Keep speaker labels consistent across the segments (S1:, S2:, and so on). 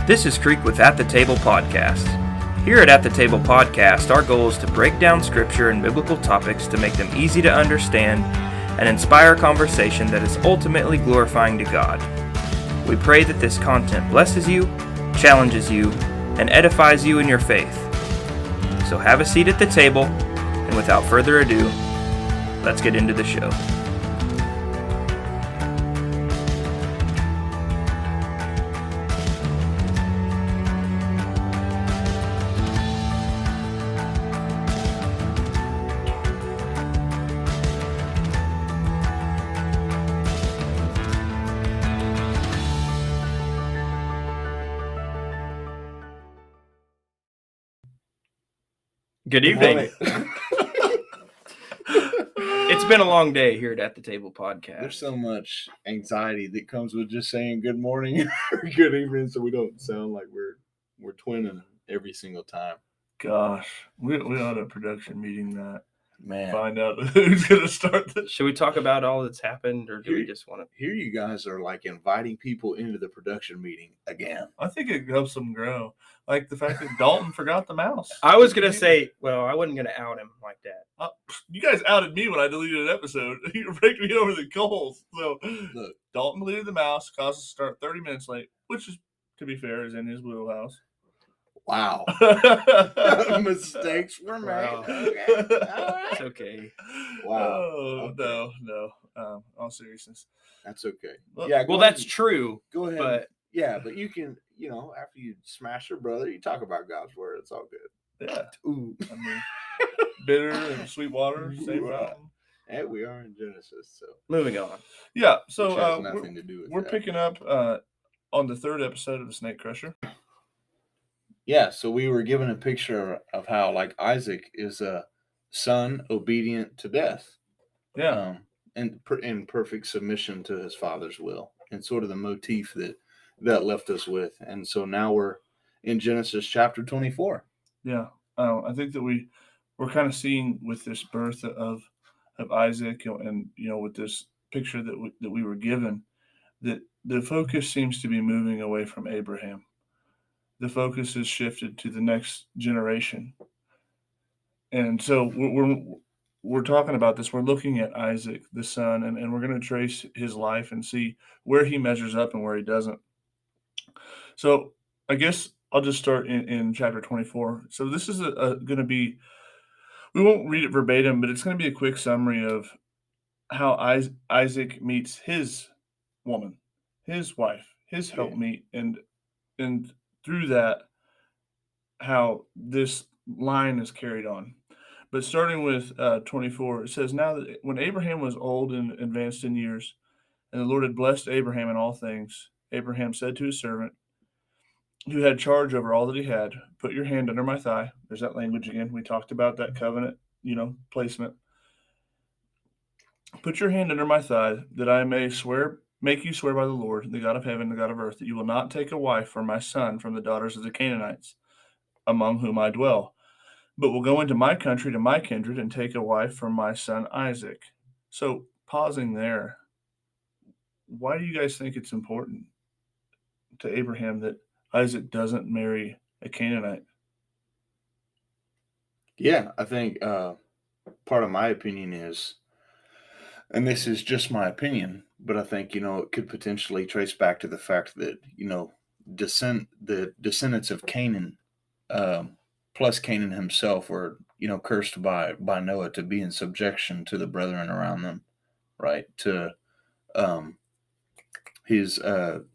S1: This is Creek with At the Table Podcast. Here at the Table Podcast, our goal is to break down scripture and biblical topics to make them easy to understand and inspire conversation that is ultimately glorifying to God. We pray that this content blesses you, challenges you, and edifies you in your faith. So have a seat at the table, and without further ado, let's get into the show. Good evening. It's been a long day here at the Table Podcast.
S2: There's so much anxiety that comes with just saying good morning or good evening, so we don't sound like we're twinning every single time.
S3: Gosh, we ought a production meeting that.
S2: Man,
S3: Find out who's going to start this.
S1: Should we talk about all that's happened, or do we just want to?
S2: Here you guys are like inviting people into the production meeting again.
S3: I think it helps them grow. Like the fact that Dalton forgot the mouse.
S1: I was going to say, well, I wasn't going to out him like that.
S3: You guys outed me when I deleted an episode. You raked me over the coals. So,
S2: Look,
S3: Dalton deleted the mouse, caused us to start 30 minutes late, which is, to be fair, is in his wheelhouse.
S2: wow. Mistakes were made.
S1: Wow.
S2: Okay. All right.
S1: It's okay.
S2: Wow.
S3: Oh,
S2: Okay.
S3: no. All seriousness.
S2: That's okay.
S3: Well,
S2: Yeah.
S1: Well, that's true,
S2: Go ahead.
S1: but
S2: Yeah, but you can, after you smash your brother, you talk about God's word. It's all good.
S3: Yeah.
S1: ooh,
S3: I mean, bitter and sweet water, same
S2: Ooh,
S3: fountain.
S2: And we are in Genesis, so
S1: moving on.
S3: Yeah,
S2: which
S3: so
S2: has nothing to do with
S3: we're
S2: that.
S3: picking up on the third episode of the Snake Crusher.
S2: Yeah, so we were given a picture of how, like, Isaac is a son obedient to death,
S3: Yeah,
S2: and in perfect submission to his father's will, and sort of the motif that left us with. And so now we're in Genesis chapter 24.
S3: yeah. I think that we're kind of seeing with this birth of Isaac, and with this picture that we were given, that the focus seems to be moving away from Abraham. The focus is shifted to the next generation. And so we're talking about this. We're looking at Isaac, the son, and we're going to trace his life and see where he measures up and where he doesn't. So I guess I'll just start in chapter 24. So this is going to be, we won't read it verbatim, but it's going to be a quick summary of how Isaac meets his woman, his wife, his helpmeet, and through that, how this line is carried on. But starting with 24, it says, "Now that when Abraham was old and advanced in years, and the Lord had blessed Abraham in all things, Abraham said to his servant, who had charge over all that he had, put your hand under my thigh." There's that language again. We talked about that covenant, placement. "Put your hand under my thigh, that I may make you swear by the Lord, the God of heaven, the God of earth, that you will not take a wife for my son from the daughters of the Canaanites, among whom I dwell, but will go into my country to my kindred and take a wife for my son Isaac." So, pausing there, why do you guys think it's important to Abraham that Isaac doesn't marry a Canaanite?
S2: Yeah, I think part of my opinion is, and this is just my opinion, but I think, it could potentially trace back to the fact that, the descendants of Canaan, plus Canaan himself, were, cursed by Noah to be in subjection to the brethren around them, right? To his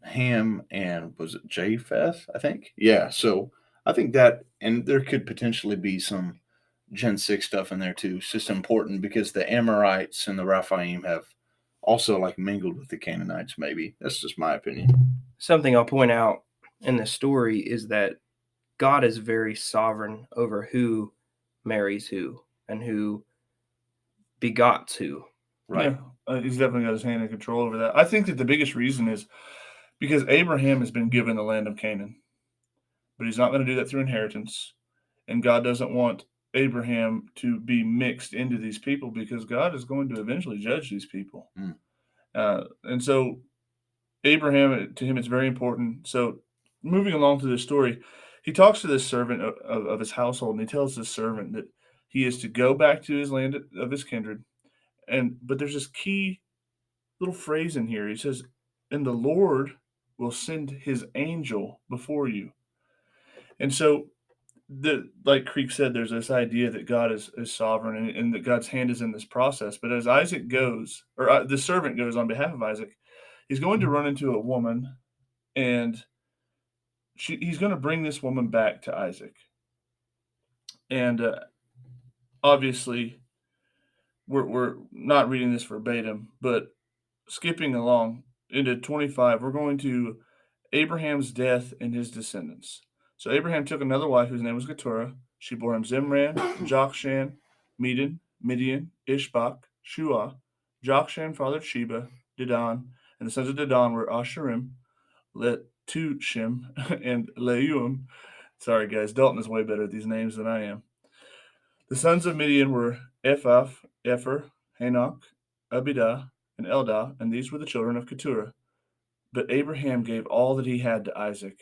S2: Ham and, was it Japheth, I think? Yeah, so I think that, and there could potentially be some Gen 6 stuff in there too. It's just important because the Amorites and the Rephaim have also like mingled with the Canaanites, maybe. That's just my opinion.
S1: Something I'll point out in this story is that God is very sovereign over who marries who and who begots who.
S2: Right.
S3: Yeah, he's definitely got his hand in control over that. I think that the biggest reason is because Abraham has been given the land of Canaan, but he's not going to do that through inheritance. And God doesn't want Abraham to be mixed into these people because God is going to eventually judge these people. And so Abraham, to him, it's very important. So moving along through this story, he talks to this servant of his household, and he tells this servant that he is to go back to his land of his kindred. But there's this key little phrase in here. He says, "And the Lord will send his angel before you." And so, like Creek said, there's this idea that God is sovereign, and that God's hand is in this process. But as Isaac goes, or the servant goes on behalf of Isaac, he's going to run into a woman, and he's going to bring this woman back to Isaac. And obviously, we're not reading this verbatim, but skipping along into 25, we're going to Abraham's death and his descendants. So Abraham took another wife whose name was Keturah. She bore him Zimran, Jokshan, Medan, Midian, Ishbak, Shua. Jokshan fathered Sheba, Dedan, and the sons of Dedan were Asherim, Letushim, and Leuim. Sorry, guys, Dalton is way better at these names than I am. The sons of Midian were Ephah, Epher, Hanok, Abidah, and Eldah, and these were the children of Keturah. But Abraham gave all that he had to Isaac.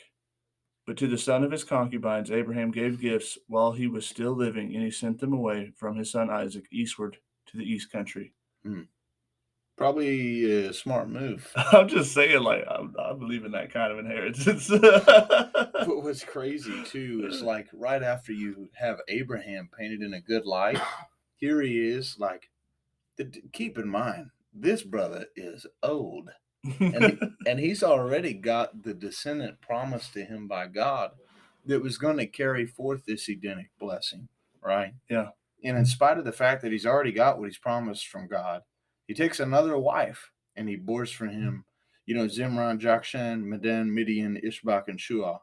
S3: But to the son of his concubines, Abraham gave gifts while he was still living, and he sent them away from his son Isaac eastward to the east country.
S2: Probably a smart move.
S3: I'm just saying, like, I believe in that kind of inheritance.
S2: What was crazy, too, is like right after you have Abraham painted in a good light, here he is, like, keep in mind, this brother is old. And he's already got the descendant promised to him by God that was going to carry forth this Edenic blessing, right?
S3: Yeah.
S2: And in spite of the fact that he's already got what he's promised from God, he takes another wife and he bores for him, Zimran, Jokshan, Medan, Midian, Ishbak, and Shua.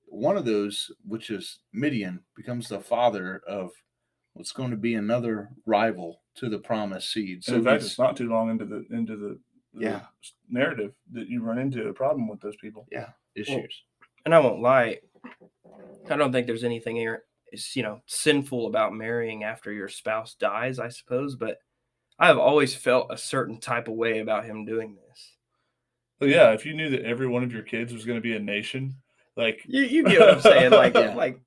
S2: One of those, which is Midian, becomes the father of what's going to be another rival to the promised seed.
S3: So in fact, it's not too long into the narrative that you run into a problem with those people.
S2: Yeah, issues. Well,
S1: and I won't lie, I don't think there's anything here, sinful about marrying after your spouse dies, I suppose, but I've always felt a certain type of way about him doing this.
S3: Well, yeah, if you knew that every one of your kids was going to be a nation, like
S1: you get what I'm saying, like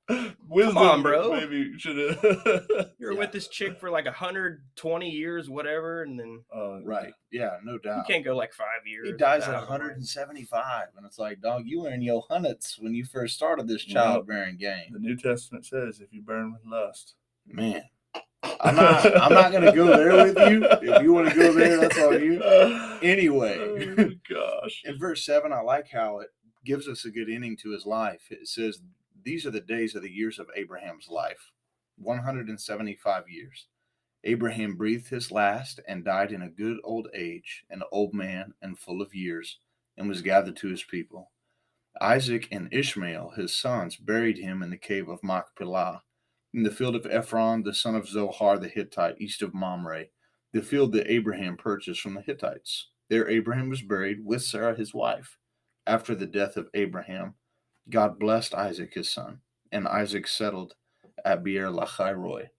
S3: wisdom,
S1: come on, bro.
S3: Maybe should have.
S1: You're with this chick for like 120 years, whatever, and then
S2: right, yeah, no doubt.
S1: You can't go like 5 years.
S2: He dies at 175, and it's like, dog, you were in your hundreds when you first started this childbearing game.
S3: The New Testament says, if you burn with lust,
S2: man. I'm not going to go there with you. If you want to go there, that's on you. Anyway,
S3: oh, gosh.
S2: In verse 7, I like how it gives us a good ending to his life. It says, these are the days of the years of Abraham's life, 175 years. Abraham breathed his last and died in a good old age, an old man and full of years, and was gathered to his people. Isaac and Ishmael, his sons, buried him in the cave of Machpelah, in the field of Ephron, the son of Zohar the Hittite, east of Mamre, the field that Abraham purchased from the Hittites. There Abraham was buried with Sarah his wife. After the death of Abraham, God blessed Isaac his son, and Isaac settled at Beer Lahai-roi.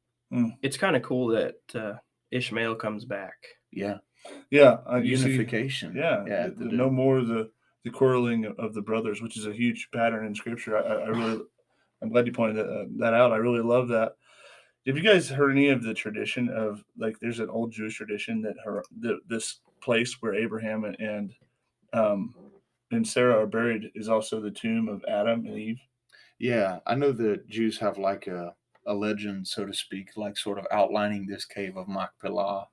S1: It's kind of cool that Ishmael comes back.
S2: Yeah.
S3: Yeah.
S2: Unification.
S3: Yeah. No more the quarreling of the brothers, which is a huge pattern in Scripture. I'm glad you pointed that out. I really love that. Have you guys heard any of the tradition of, like, there's an old Jewish tradition that this place where Abraham and Sarah are buried is also the tomb of Adam and Eve?
S2: Yeah, I know the Jews have like a legend, so to speak, like sort of outlining this cave of Machpelah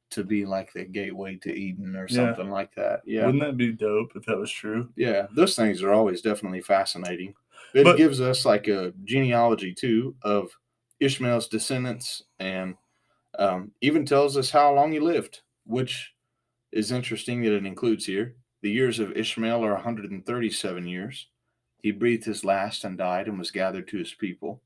S2: to be like the gateway to Eden or something like that. Yeah.
S3: Wouldn't that be dope if that was true?
S2: Yeah, those things are always definitely fascinating. It gives us like a genealogy, too, of Ishmael's descendants, and even tells us how long he lived, which is interesting that it includes here. The years of Ishmael are 137 years. He breathed his last and died and was gathered to his people.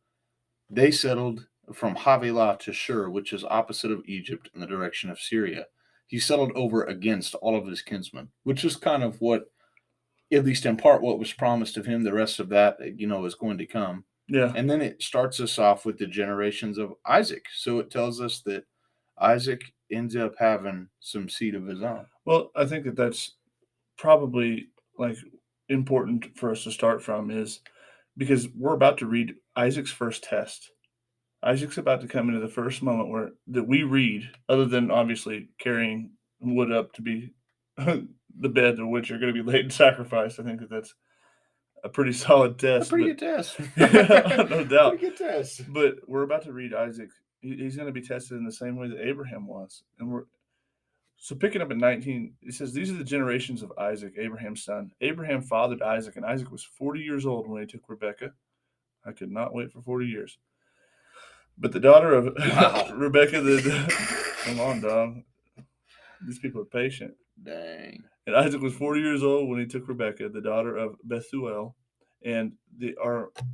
S2: They settled from Havilah to Shur, which is opposite of Egypt in the direction of Syria. He settled over against all of his kinsmen, which is kind of what, at least in part, what was promised of him. The rest of that, is going to come.
S3: Yeah.
S2: And then it starts us off with the generations of Isaac. So it tells us that Isaac ends up having some seed of his own.
S3: Well, I think that's probably, like, important for us to start from is because we're about to read Isaac's first test. Isaac's about to come into the first moment that we read, other than obviously carrying wood up to be the bed of which you're going to be laid and sacrificed. I think that's a pretty solid test.
S2: A pretty good test.
S3: No doubt.
S2: Pretty good test.
S3: But we're about to read Isaac. He's going to be tested in the same way that Abraham was. So picking up at 19, it says, these are the generations of Isaac, Abraham's son. Abraham fathered Isaac, and Isaac was 40 years old when he took Rebekah. I could not wait for 40 years. But the daughter of Rebekah, come on, dog. These people are patient.
S2: Dang.
S3: And Isaac was 40 years old when he took Rebekah, the daughter of Bethuel, and the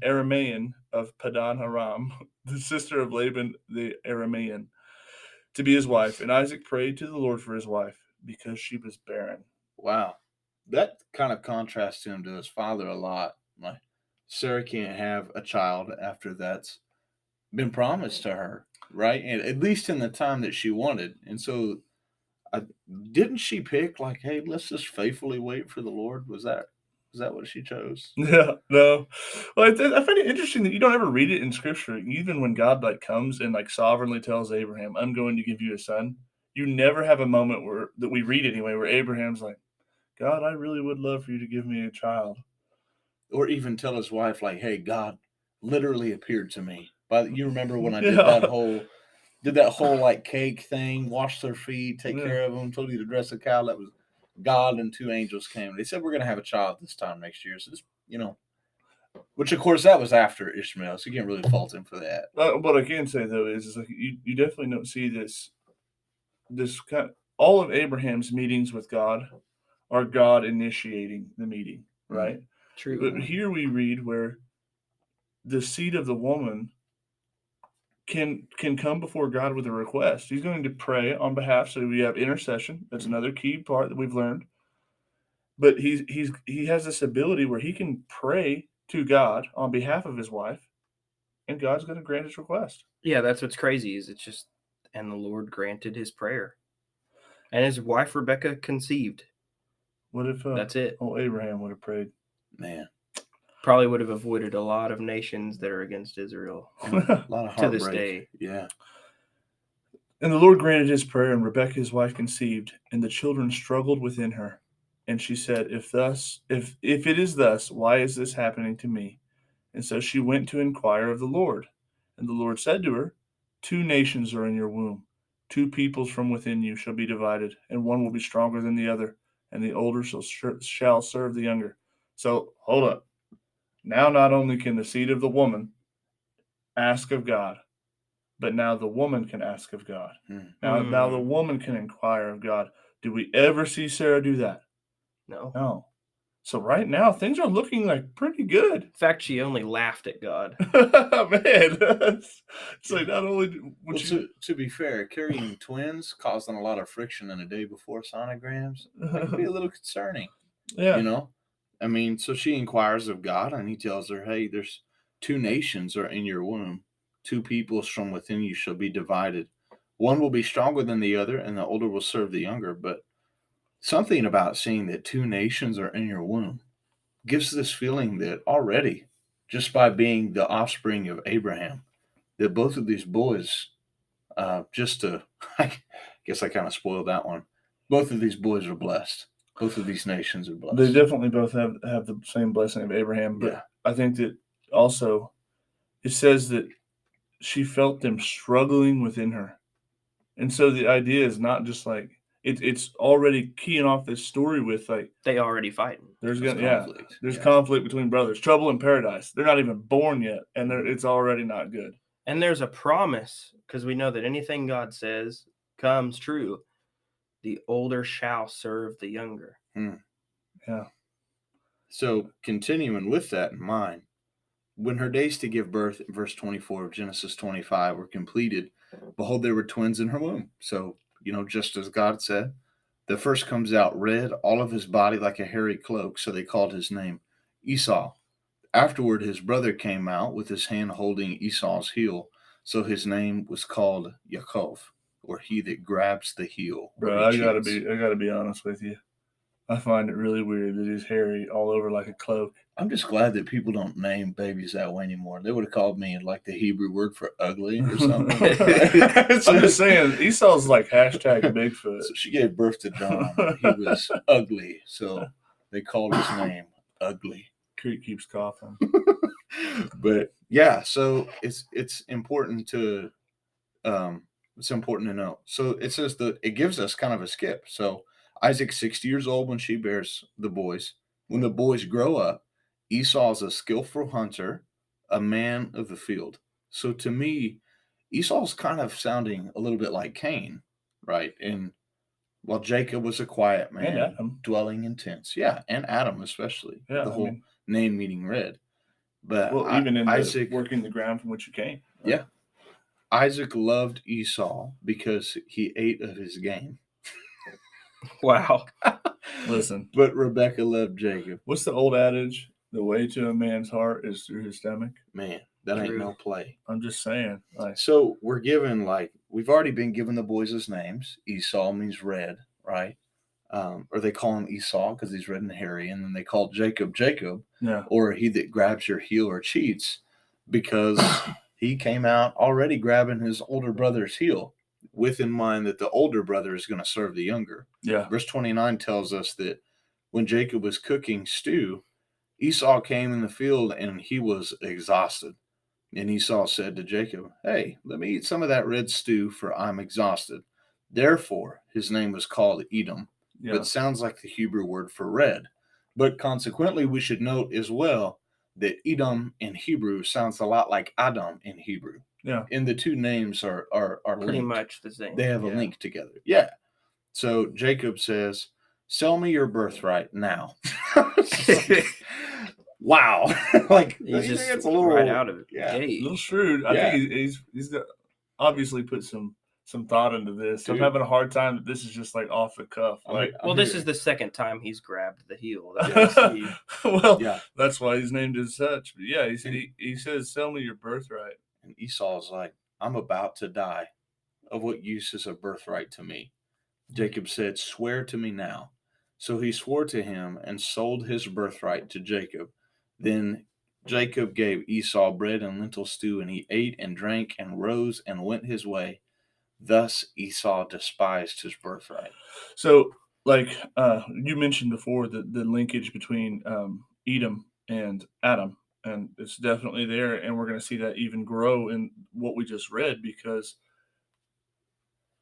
S3: Aramean of Padan Aram, the sister of Laban the Aramean, to be his wife. And Isaac prayed to the Lord for his wife because she was barren.
S2: Wow. That kind of contrasts him to his father a lot. Like, Sarah can't have a child after that's been promised to her, right? And at least in the time that she wanted. And so didn't she pick like, hey, let's just faithfully wait for the Lord? Was that what she chose?
S3: Yeah, no. Well, I find it interesting that you don't ever read it in Scripture. Even when God comes and sovereignly tells Abraham, "I'm going to give you a son," you never have a moment that we read anyway where Abraham's like, "God, I really would love for you to give me a child,"
S2: or even tell his wife like, "Hey, God literally appeared to me." But you remember when I did that whole cake thing, washed their feet, take care of them, told you to dress a cow. That was God and two angels came. They said, we're going to have a child this time next year. So this, which of course that was after Ishmael. So you can't really fault him for that.
S3: What I can say though is you definitely don't see this kind of, all of Abraham's meetings with God are God initiating the meeting, right?
S1: True.
S3: But here we read where the seed of the woman can come before God with a request. He's going to pray on behalf. So we have intercession. That's another key part that we've learned. But he has this ability where he can pray to God on behalf of his wife, and God's going to grant his request.
S1: Yeah, that's what's crazy is it's just, and the Lord granted his prayer. And his wife Rebekah conceived.
S3: What if
S1: that's it?
S3: Oh, Abraham would have prayed.
S2: Man.
S1: Probably would have avoided a lot of nations that are against Israel.
S2: A lot of heartbreak.
S1: To this day.
S2: Yeah.
S3: And the Lord granted his prayer, and Rebekah, his wife, conceived, and the children struggled within her. And she said, if it is thus, why is this happening to me? And so she went to inquire of the Lord. And the Lord said to her, 2 nations are in your womb. 2 peoples from within you shall be divided, and one will be stronger than the other, and the older shall serve the younger. So, hold up. Now not only can the seed of the woman ask of God, but now the woman can ask of God. Now the woman can inquire of God. Did we ever see Sarah do that? No. So right now, things are looking pretty good.
S1: In fact, she only laughed at God.
S3: Man, it's not only...
S2: To be fair, carrying twins causing a lot of friction in a day before sonograms. That could be a little concerning.
S3: Yeah.
S2: I mean, so she inquires of God, and he tells her, hey, there's 2 nations are in your womb. 2 peoples from within you shall be divided. One will be stronger than the other, and the older will serve the younger. But something about seeing that 2 nations are in your womb gives this feeling that already, just by being the offspring of Abraham, that both of these boys, I guess I kind of spoiled that one. Both of these boys are blessed. Both of these nations are blessed.
S3: They definitely both have the same blessing of Abraham. But yeah. I think that also it says that she felt them struggling within her. And so the idea is not just it's already keying off this story with
S1: they already fighting.
S3: There's conflict. There's conflict between brothers. Trouble in paradise. They're not even born yet, and it's already not good.
S1: And there's a promise, because we know that anything God says comes true. The older shall serve the younger.
S3: Yeah.
S2: So continuing with that in mind, when her days to give birth, verse 24 of Genesis 25, were completed, behold, there were twins in her womb. So, just as God said, the first comes out red, all of his body like a hairy cloak. So they called his name Esau. Afterward, his brother came out with his hand holding Esau's heel. So his name was called Jacob, or he that grabs the heel.
S3: Bro, I gotta be honest with you. I find it really weird that he's hairy all over like a cloak.
S2: I'm just glad that people don't name babies that way anymore. They would have called me like the Hebrew word for ugly or something.
S3: I'm just saying, Esau's like hashtag Bigfoot.
S2: So she gave birth to John, and he was ugly, so they called his name Ugly.
S3: Creek keeps coughing.
S2: But yeah, so it's important to know. So it says that it gives us kind of a skip. So Isaac's 60 years old when she bears the boys. When the boys grow up, Esau is a skillful hunter, a man of the field. So to me, Esau's kind of sounding a little bit like Cain, right? And while Jacob was a quiet man,
S3: And Adam.
S2: dwelling in tents. Yeah, and Adam especially.
S3: Yeah,
S2: the whole name meaning red. But
S3: well, even in
S2: Isaac,
S3: working the ground from which you came.
S2: Right? Yeah. Isaac loved Esau because he ate of his game.
S1: Wow.
S3: Listen.
S2: But Rebecca loved Jacob.
S3: What's the old adage? The way to a man's heart is through his stomach.
S2: Man, that ain't no play.
S3: I'm just saying.
S2: So we're given, we've already been given the boys' names. Esau means red, right? Or they call him Esau because he's red and hairy. And then they call Jacob,
S3: yeah.
S2: Or he that grabs your heel or cheats, because he came out already grabbing his older brother's heel, with in mind that the older brother is going to serve the younger.
S3: Yeah.
S2: Verse 29 tells us that when Jacob was cooking stew, Esau came in the field and he was exhausted. And Esau said to Jacob, "Hey, let me eat some of that red stew, for I'm exhausted." Therefore, his name was called Edom. Yeah. But sounds like the Hebrew word for red. But consequently, we should note as well that Edom in Hebrew sounds a lot like Adam in Hebrew.
S3: Yeah.
S2: And the two names are
S1: pretty
S2: linked.
S1: Much the same.
S2: They have a link together. Yeah. So Jacob says, "Sell me your birthright now." Wow.
S1: He's just it's a little right out of it.
S3: Yeah. A little shrewd. I think he's got, obviously put some thought into this. Dude. I'm having a hard time that this is just off the cuff.
S1: This is the second time he's grabbed the heel.
S3: That's why he's named as such. But yeah, he says, "Sell me your birthright."
S2: And Esau's like, "I'm about to die. Of what use is a birthright to me?" Jacob said, "Swear to me now." So he swore to him and sold his birthright to Jacob. Then Jacob gave Esau bread and lentil stew, and he ate and drank and rose and went his way. Thus Esau despised his birthright.
S3: So, you mentioned before, the linkage between Edom and Adam, and it's definitely there, and we're going to see that even grow in what we just read, because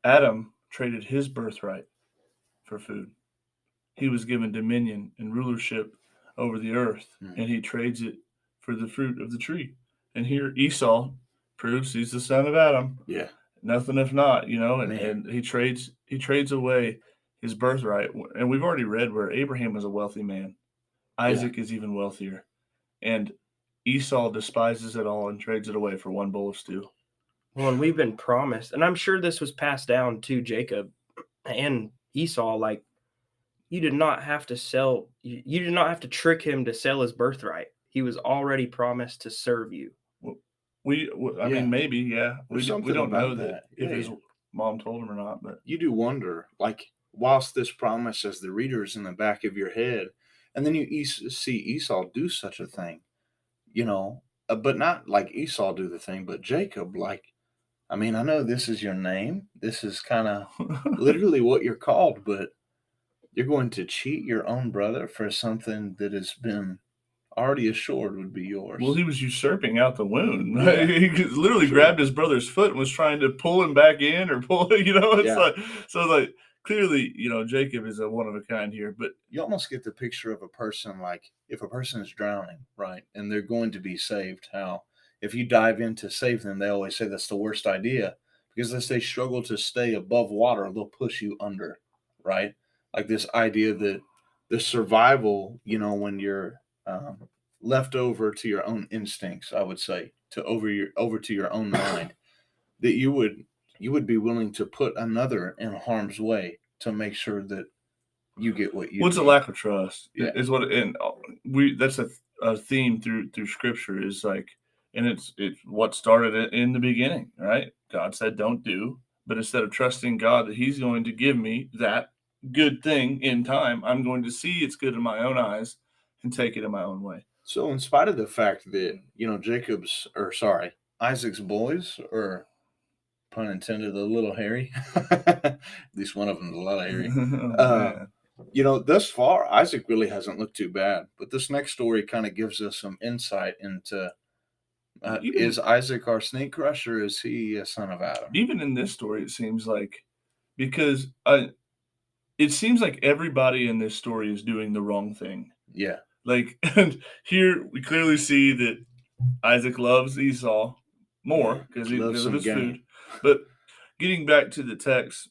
S3: Adam traded his birthright for food. He was given dominion and rulership over the earth, and he trades it for the fruit of the tree. And here Esau proves he's the son of Adam.
S2: Yeah.
S3: Nothing if not, and he trades away his birthright. And we've already read where Abraham was a wealthy man. Isaac is even wealthier. And Esau despises it all and trades it away for one bowl of stew.
S1: Well, and we've been promised, and I'm sure this was passed down to Jacob and Esau, you did not have to trick him to sell his birthright. He was already promised to serve you.
S3: I mean, maybe, yeah. We don't know that if his mom told him or not. But
S2: you do wonder, whilst this promise as the reader's in the back of your head, and then you see Esau do such a thing, but not like Esau do the thing, but Jacob, I know this is your name. This is kind of literally what you're called, but you're going to cheat your own brother for something that has been already assured would be yours.
S3: Well, he was usurping out the wound. Yeah. He literally grabbed his brother's foot and was trying to pull him back in or pull, clearly, Jacob is a one of a kind here, but
S2: you almost get the picture of a person, if a person is drowning, right, and they're going to be saved, how if you dive in to save them, they always say that's the worst idea, because as they struggle to stay above water, they'll push you under, right? This idea that the survival, when you're left over to your own instincts, I would say, over to your own mind, that you would be willing to put another in harm's way to make sure that you get what you.
S3: What's a lack of trust? Yeah. Is what, and that's a theme through Scripture is and it's what started it in the beginning, right? God said, "Don't do," but instead of trusting God that He's going to give me that, good thing in time. I'm going to see it's good in my own eyes and take it in my own way.
S2: So, in spite of the fact that, Isaac's boys are, pun intended, a little hairy, at least one of them's a lot of hairy. Thus far, Isaac really hasn't looked too bad. But this next story kind of gives us some insight into is Isaac our snake crusher? Or is he a son of Adam?
S3: Even in this story, it seems like, because it seems like everybody in this story is doing the wrong thing.
S2: Yeah.
S3: And here we clearly see that Isaac loves Esau more because of his food. But getting back to the text,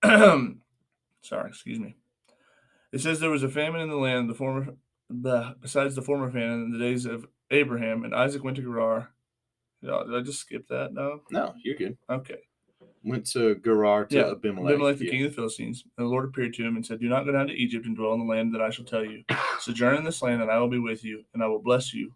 S3: sorry, excuse me. It says there was a famine in the land, besides the former famine in the days of Abraham, and Isaac went to Gerar. Did I just skip that?
S2: No, you're good.
S3: Okay.
S2: Went to Gerar to Abimelech.
S3: Abimelech, the king of the Philistines. And the Lord appeared to him and said, "Do not go down to Egypt and dwell in the land that I shall tell you. Sojourn in this land, and I will be with you, and I will bless you.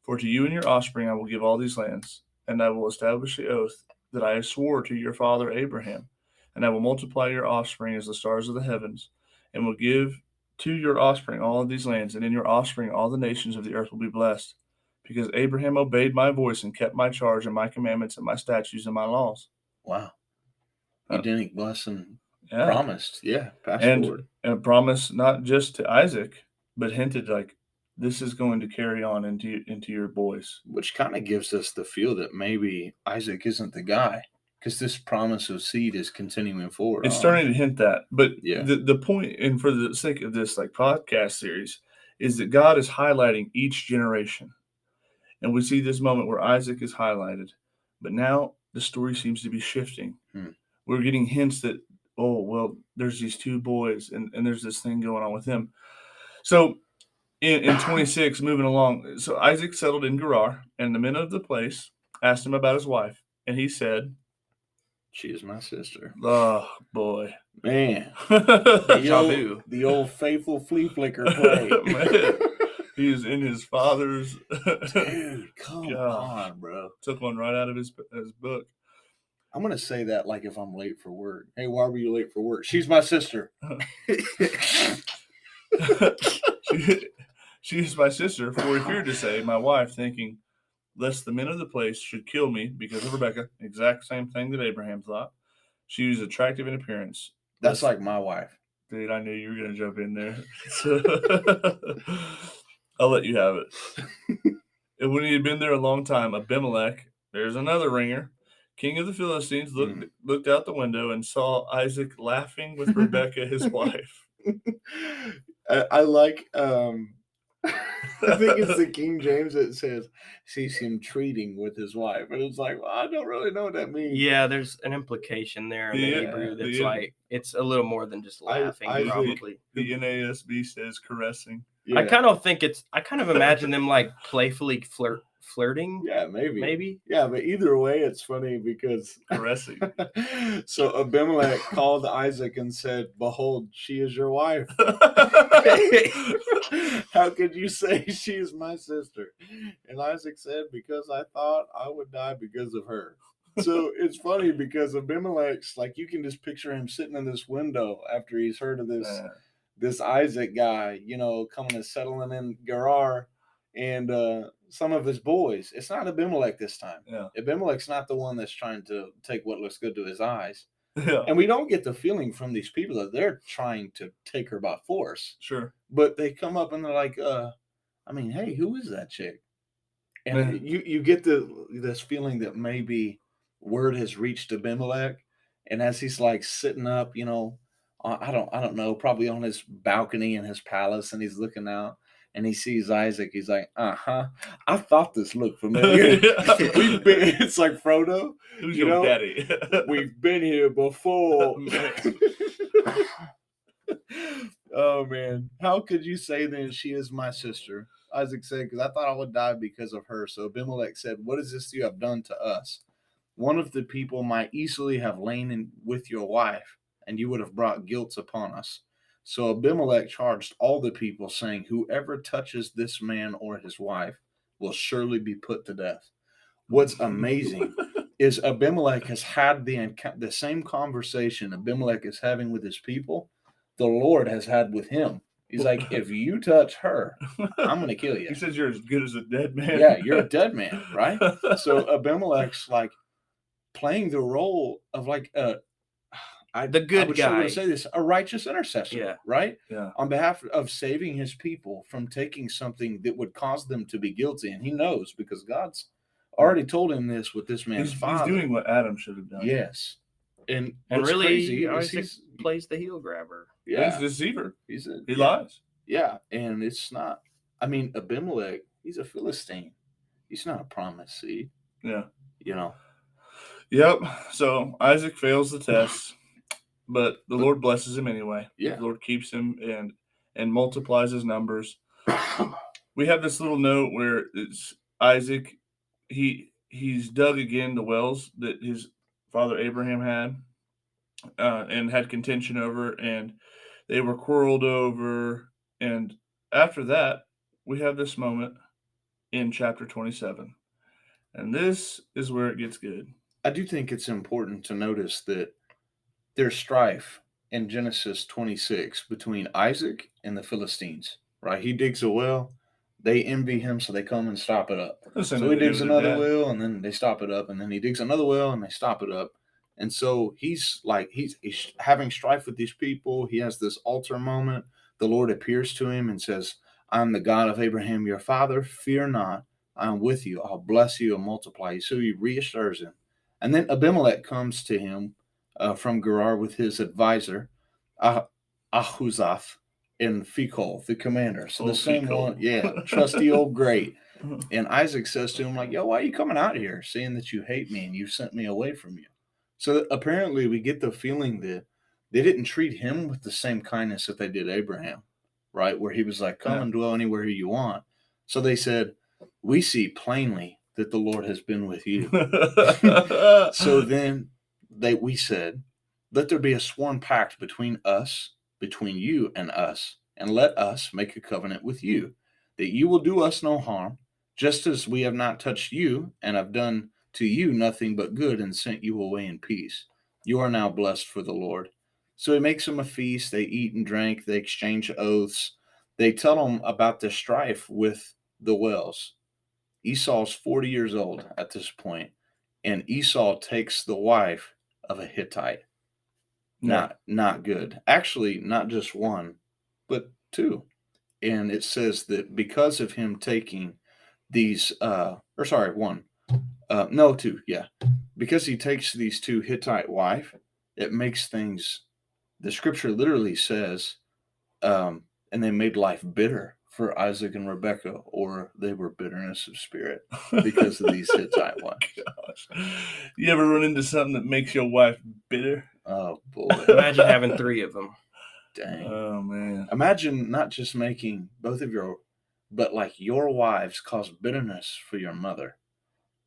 S3: For to you and your offspring I will give all these lands, and I will establish the oath that I swore to your father Abraham. And I will multiply your offspring as the stars of the heavens, and will give to your offspring all of these lands, and in your offspring all the nations of the earth will be blessed, because Abraham obeyed my voice and kept my charge and my commandments and my statutes and my laws."
S2: Wow. Edenic blessing promised. Yeah, forward.
S3: And promised not just to Isaac, but hinted like this is going to carry on into your boys.
S2: Which kind of gives us the feel that maybe Isaac isn't the guy, because this promise of seed is continuing forward.
S3: It's starting to hint that. But the point, and for the sake of this podcast series, is that God is highlighting each generation. And we see this moment where Isaac is highlighted. But now the story seems to be shifting. We're getting hints that, there's these two boys, and there's this thing going on with them. So in 26, moving along, so Isaac settled in Gerar, and the men of the place asked him about his wife, and he said,
S2: "She is my sister."
S3: Oh, boy.
S2: Man. the old faithful flea flicker play.
S3: Man. He is in his father's.
S2: Dude, come on, bro.
S3: Took one right out of his book.
S2: I'm going to say that like if I'm late for work. "Hey, why were you late for work?" "She's my sister."
S3: She is my sister, for he feared to say, my wife, thinking, lest the men of the place should kill me because of Rebekah. Exact same thing that Abraham thought. She was attractive in appearance.
S2: That's like my wife.
S3: Dude, I knew you were going to jump in there. I'll let you have it. And when he had been there a long time, Abimelech, there's another ringer, king of the Philistines, looked out the window and saw Isaac laughing with Rebekah, his wife.
S2: I like, I think it's the King James that says, sees him treating with his wife. And it's like, well, I don't really know what that means.
S1: Yeah, there's an implication there in the Hebrew that's like, it's a little more than just laughing, probably.
S3: The NASB says caressing.
S1: Yeah. I kind of imagine them like playfully flirting.
S2: Yeah, maybe. Yeah, but either way, it's funny because
S3: caressing.
S2: So Abimelech called Isaac and said, "Behold, she is your wife." "How could you say she is my sister?" And Isaac said, "Because I thought I would die because of her." So it's funny because Abimelech's like, you can just picture him sitting in this window after he's heard of this Isaac guy, coming and settling in Gerar, and some of his boys. It's not Abimelech this time.
S3: Yeah.
S2: Abimelech's not the one that's trying to take what looks good to his eyes.
S3: Yeah.
S2: And we don't get the feeling from these people that they're trying to take her by force.
S3: Sure.
S2: But they come up and they're like, hey, who is that chick? And you get this feeling that maybe word has reached Abimelech, and as he's like sitting up, I don't know, probably on his balcony in his palace, and he's looking out and he sees Isaac. He's like, I thought this looked familiar. It's like Frodo.
S3: Who's your daddy?
S2: We've been here before. Oh, man. How could you say then she is my sister? Isaac said, because I thought I would die because of her. So Abimelech said, what is this you have done to us? One of the people might easily have lain with your wife, and you would have brought guilt upon us. So Abimelech charged all the people, saying, whoever touches this man or his wife will surely be put to death. What's amazing is Abimelech has had the same conversation Abimelech is having with his people, the Lord has had with him. He's like, if you touch her, I'm going to kill you.
S3: He says you're as good as a dead man.
S2: Yeah, you're a dead man, right? So Abimelech's like playing the role of like
S1: the good
S2: I was
S1: guy.
S2: going to say this, a righteous intercessor, right?
S3: Yeah.
S2: On behalf of saving his people from taking something that would cause them to be guilty. And he knows because God's already told him this with this man's father.
S3: He's doing what Adam should have done.
S2: Yes. And
S1: really,
S2: crazy
S1: Isaac plays the heel grabber.
S2: Yeah.
S3: He's a deceiver.
S2: He
S3: lies.
S2: Yeah. And it's not, I mean, Abimelech, he's a Philistine. He's not a promised seed.
S3: Yeah.
S2: You know.
S3: Yep. So Isaac fails the test, but the Lord blesses him anyway.
S2: Yeah.
S3: The Lord keeps him and multiplies his numbers. We have this little note where it's Isaac. He's dug again the wells that his father Abraham had and had contention over, and they were quarreled over. And after that, we have this moment in chapter 27. And this is where it gets good.
S2: I do think it's important to notice that there's strife in Genesis 26 between Isaac and the Philistines, right? He digs a well. They envy him, so they come and stop it up. So he digs another well, and then they stop it up, and then he digs another well, and they stop it up. And so he's having strife with these people. He has this altar moment. The Lord appears to him and says, I'm the God of Abraham, your father. Fear not. I am with you. I'll bless you and multiply you. So he reassures him. And then Abimelech comes to him from Gerar with his advisor, Ahuzath, and Phicol, the commander. So the same one, trusty old great. And Isaac says to him, like, yo, why are you coming out here saying that you hate me and you sent me away from you? So apparently we get the feeling that they didn't treat him with the same kindness that they did Abraham, right? Where he was like, come and dwell anywhere you want. So they said, we see plainly that the Lord has been with you. So then we said, let there be a sworn pact between you and us, and let us make a covenant with you, that you will do us no harm, just as we have not touched you, and have done to you nothing but good, and sent you away in peace. You are now blessed for the Lord. So he makes them a feast. They eat and drink. They exchange oaths. They tell them about the strife with the wells. Esau's 40 years old at this point, and Esau takes the wife of a Hittite. Not good. Actually, not just one, but two. And it says that because of him taking these, one. Two, yeah. Because he takes these two Hittite wife, it makes things, the scripture literally says, and they made life bitter for Isaac and Rebekah, or they were bitterness of spirit because of these Hittite wives.
S3: Gosh. You ever run into something that makes your wife bitter?
S2: Oh, boy.
S1: Imagine having 3 of them.
S2: Dang.
S3: Oh, man.
S2: Imagine not just making both of but like your wives cause bitterness for your mother.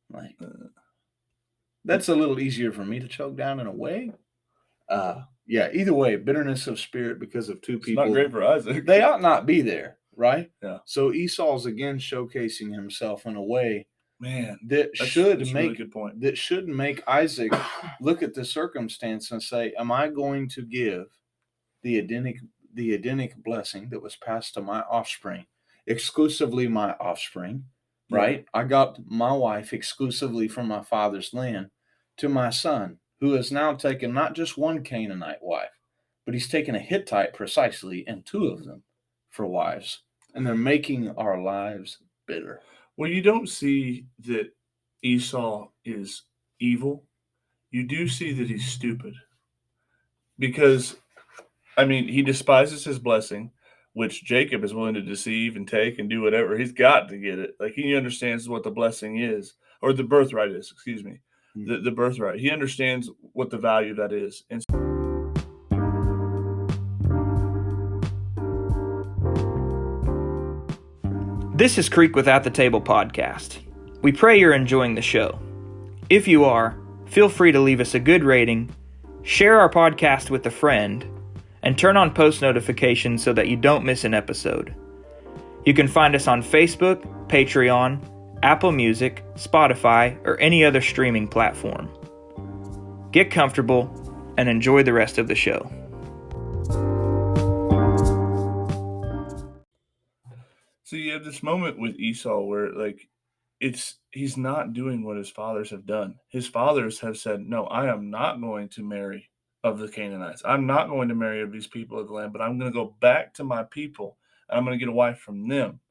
S2: Like, that's a little easier for me to choke down in a way. Either way, bitterness of spirit because of two people.
S3: It's not great for Isaac.
S2: They ought not be there, right?
S3: Yeah.
S2: So Esau's again showcasing himself in a way,
S3: man,
S2: that should make
S3: really good point.
S2: That should make Isaac look at the circumstance and say, am I going to give the Edenic blessing that was passed to my offspring, exclusively my offspring, right? I got my wife exclusively from my father's land to my son, who has now taken not just one Canaanite wife, but he's taken a Hittite precisely and 2 of them for wives. And they're making our lives bitter.
S3: Well, you don't see that Esau is evil. You do see that he's stupid. Because, I mean, he despises his blessing, which Jacob is willing to deceive and take and do whatever. He's got to get it. Like, he understands what the blessing is, or the birthright is, excuse me. The birthright. He understands what the value of that is. And
S1: This is Creek Without the Table podcast. We pray you're enjoying the show. If you are, feel free to leave us a good rating, share our podcast with a friend, and turn on post notifications so that you don't miss an episode. You can find us on Facebook, Patreon, Apple Music, Spotify, or any other streaming platform. Get comfortable and enjoy the rest of the show.
S3: So you have this moment with Esau where he's not doing what his fathers have done. His fathers have said, "No, I am not going to marry of the Canaanites. I'm not going to marry of these people of the land, but I'm going to go back to my people and I'm going to get a wife from them."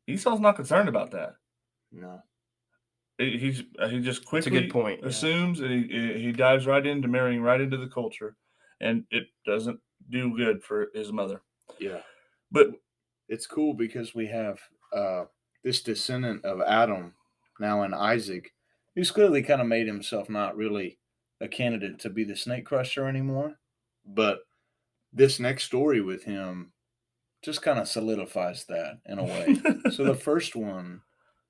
S3: Esau's not concerned about that.
S2: No.
S3: He just
S1: That's a
S3: quickly
S1: good point.
S3: assumes and he dives right into marrying right into the culture, and it doesn't do good for his mother.
S2: Yeah.
S3: But
S2: it's cool because we have this descendant of Adam now in Isaac, who's clearly kind of made himself not really a candidate to be the snake crusher anymore. But this next story with him just kind of solidifies that in a way. So the first one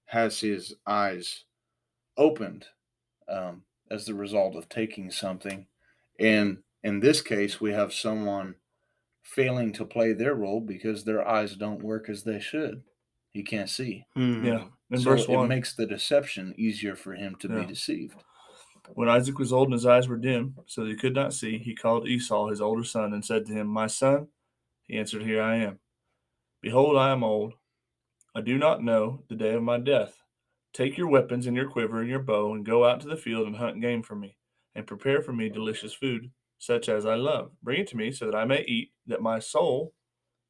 S2: has his eyes opened as the result of taking something. And in this case, we have someone failing to play their role because their eyes don't work as they should. He can't see.
S3: yeah, in
S2: So
S3: verse
S2: it
S3: 1,
S2: makes the deception easier for him to be
S3: Yeah.
S2: deceived.
S3: when Isaac was old and his eyes were dim, so that he could not see, he called Esau his older son and said to him, "My son." He answered, "Here I am." "Behold, I am old. I do not know the day of my death. Take your weapons and your quiver and your bow and go out to the field and hunt game for me, and prepare for me delicious food, such as I love. Bring it to me so that I may eat, that my soul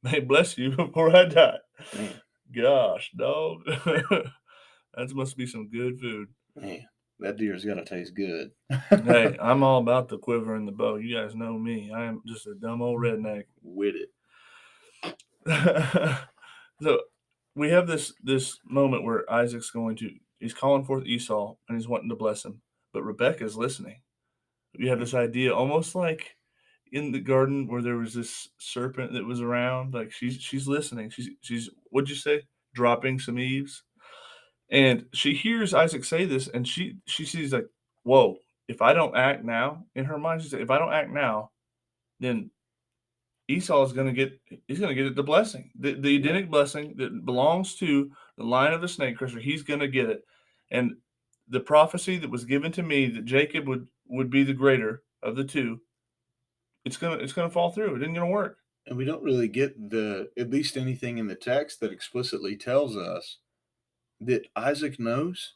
S3: may bless you before I die."
S2: Man,
S3: Gosh, dog. That must be some good food.
S2: man, that deer's got to taste good.
S3: Hey, I'm all about the quiver and the bow. You guys know me. I am just a dumb old redneck.
S2: With it.
S3: So we have this moment where he's calling forth Esau and he's wanting to bless him, but Rebecca's listening. You have this idea almost like in the garden where there was this serpent that was around, like she's listening. She's what'd you say? Dropping some eaves. And she hears Isaac say this and she sees like, whoa, if I don't act now, in her mind, she said, if I don't act now, then Esau is going to get the blessing, the Edenic blessing that belongs to the line of the snake crusher. He's going to get it, and the prophecy that was given to me that Jacob would be the greater of the two. It's gonna fall through. It isn't gonna work.
S2: And we don't really get at least anything in the text that explicitly tells us that Isaac knows.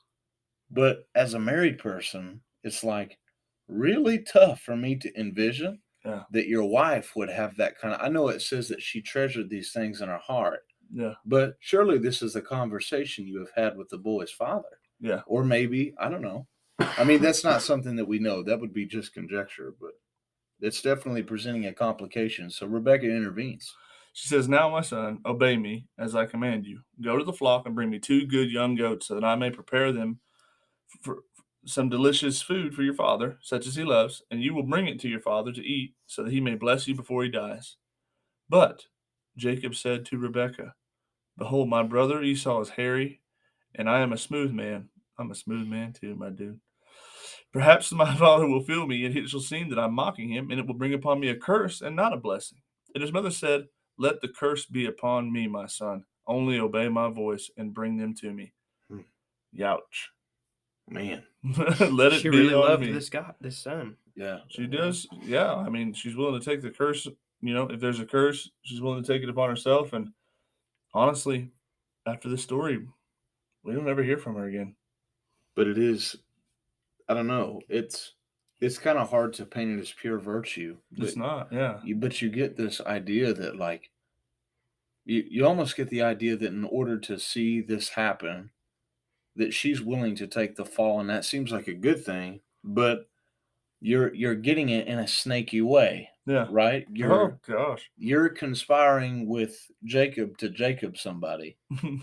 S2: But as a married person, it's like really tough for me to envision
S3: Yeah.
S2: that your wife would have that kind of. I know it says that she treasured these things in her heart,
S3: Yeah.
S2: but surely this is a conversation you have had with the boy's father.
S3: Yeah.
S2: Or maybe, I don't know. I mean, that's not something that we know. That would be just conjecture, but it's definitely presenting a complication. So Rebecca intervenes.
S3: She says, "Now, my son, obey me as I command you. Go to the flock and bring me 2 good young goats so that I may prepare them for some delicious food for your father, such as he loves, and you will bring it to your father to eat so that he may bless you before he dies." But Jacob said to Rebekah, "Behold, my brother Esau is hairy, and I am a smooth man." I'm a smooth man too, my dude. "Perhaps my father will feel me, and it shall seem that I'm mocking him, and it will bring upon me a curse and not a blessing." And his mother said, "Let the curse be upon me, my son. Only obey my voice and bring them to me."
S2: Hmm.
S3: Youch.
S2: Man.
S3: Let it
S1: She
S3: be
S1: really
S3: on
S1: loved
S3: me.
S1: this son.
S2: Yeah.
S3: She does. Yeah. I mean, she's willing to take the curse. You know, if there's a curse, she's willing to take it upon herself. And honestly, after this story, we don't ever hear from her again.
S2: But it is, I don't know. It's kind of hard to paint it as pure virtue.
S3: It's not. Yeah.
S2: But you get this idea that like you almost get the idea that in order to see this happen, that she's willing to take the fall, and that seems like a good thing, but you're getting it in a snaky way.
S3: Yeah.
S2: Right?
S3: Oh gosh.
S2: You're conspiring with Jacob to Jacob somebody.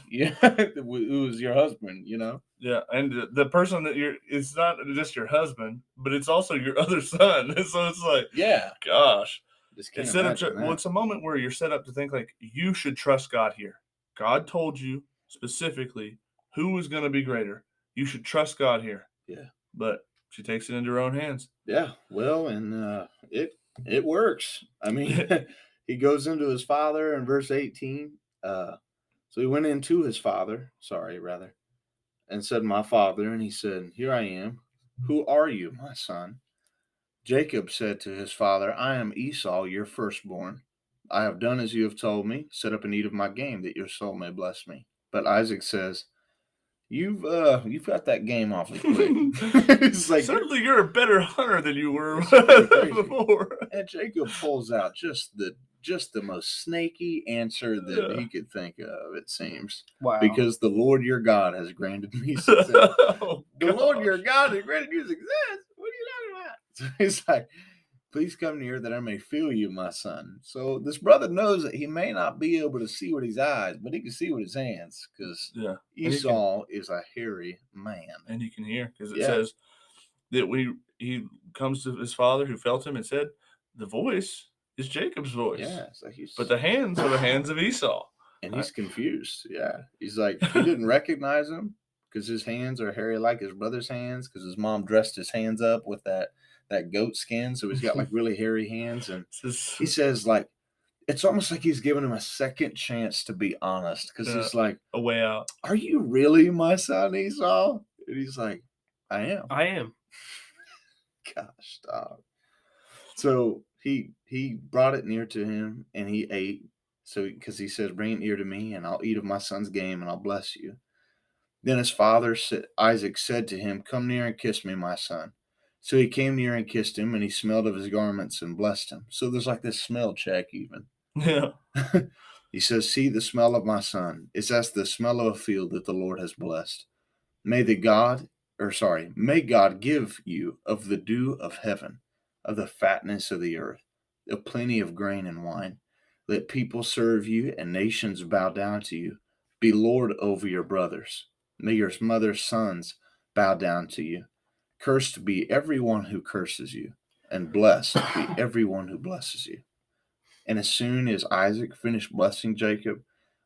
S2: Yeah, who is your husband, you know?
S3: Yeah, and the person that it's not just your husband, but it's also your other son. So it's like,
S2: Yeah.
S3: gosh.
S2: Just can't
S3: Instead of
S2: imagine that.
S3: well, it's a moment where you're set up to think like you should trust God here. God told you specifically who is going to be greater. You should trust God here.
S2: Yeah.
S3: But she takes it into her own hands.
S2: Yeah, well, and it works. I mean, he goes into his father in verse 18. So he went into his father. Sorry, rather. and said, My father. And he said, Here I am. Who are you, my son? Jacob said to his father, I am Esau, your firstborn. I have done as you have told me. Set up and eat of my game, that your soul may bless me. But Isaac says, You've got that game awfully quick.
S3: It's like, certainly you're a better hunter than you were before.
S2: And Jacob pulls out just the most snaky answer that he could think of, it seems.
S1: Wow.
S2: Because the Lord your God has granted me success. The Lord your God has granted you success? What are you talking about? So he's like, Please come near that I may feel you, my son. So this brother knows that he may not be able to see with his eyes, but he can see with his hands, because Esau is a hairy man.
S3: And he can hear, because it says that he comes to his father who felt him and said, the voice is Jacob's voice.
S2: Yeah, so
S3: but the hands are the hands of Esau.
S2: And he's confused. Yeah. He's like, he didn't recognize him because his hands are hairy like his brother's hands, because his mom dressed his hands up with that goat skin. So he's got like really hairy hands. And he says, like, it's almost like he's giving him a second chance to be honest, because he's like,
S3: a way out.
S2: Are you really my son, Esau? And he's like, I am.
S1: I am.
S2: Gosh, stop. So he brought it near to him and he ate. So, because he says, Bring it near to me, and I'll eat of my son's game, and I'll bless you. Then his father, Isaac, said to him, Come near and kiss me, my son. So he came near and kissed him, and he smelled of his garments and blessed him. So there's like this smell check even.
S3: Yeah.
S2: He says, See the smell of my son. It's as the smell of a field that the Lord has blessed. May God give you of the dew of heaven, of the fatness of the earth, of plenty of grain and wine. Let people serve you and nations bow down to you. Be Lord over your brothers. May your mother's sons bow down to you. Cursed be everyone who curses you, and blessed be everyone who blesses you. And as soon as Isaac finished blessing Jacob,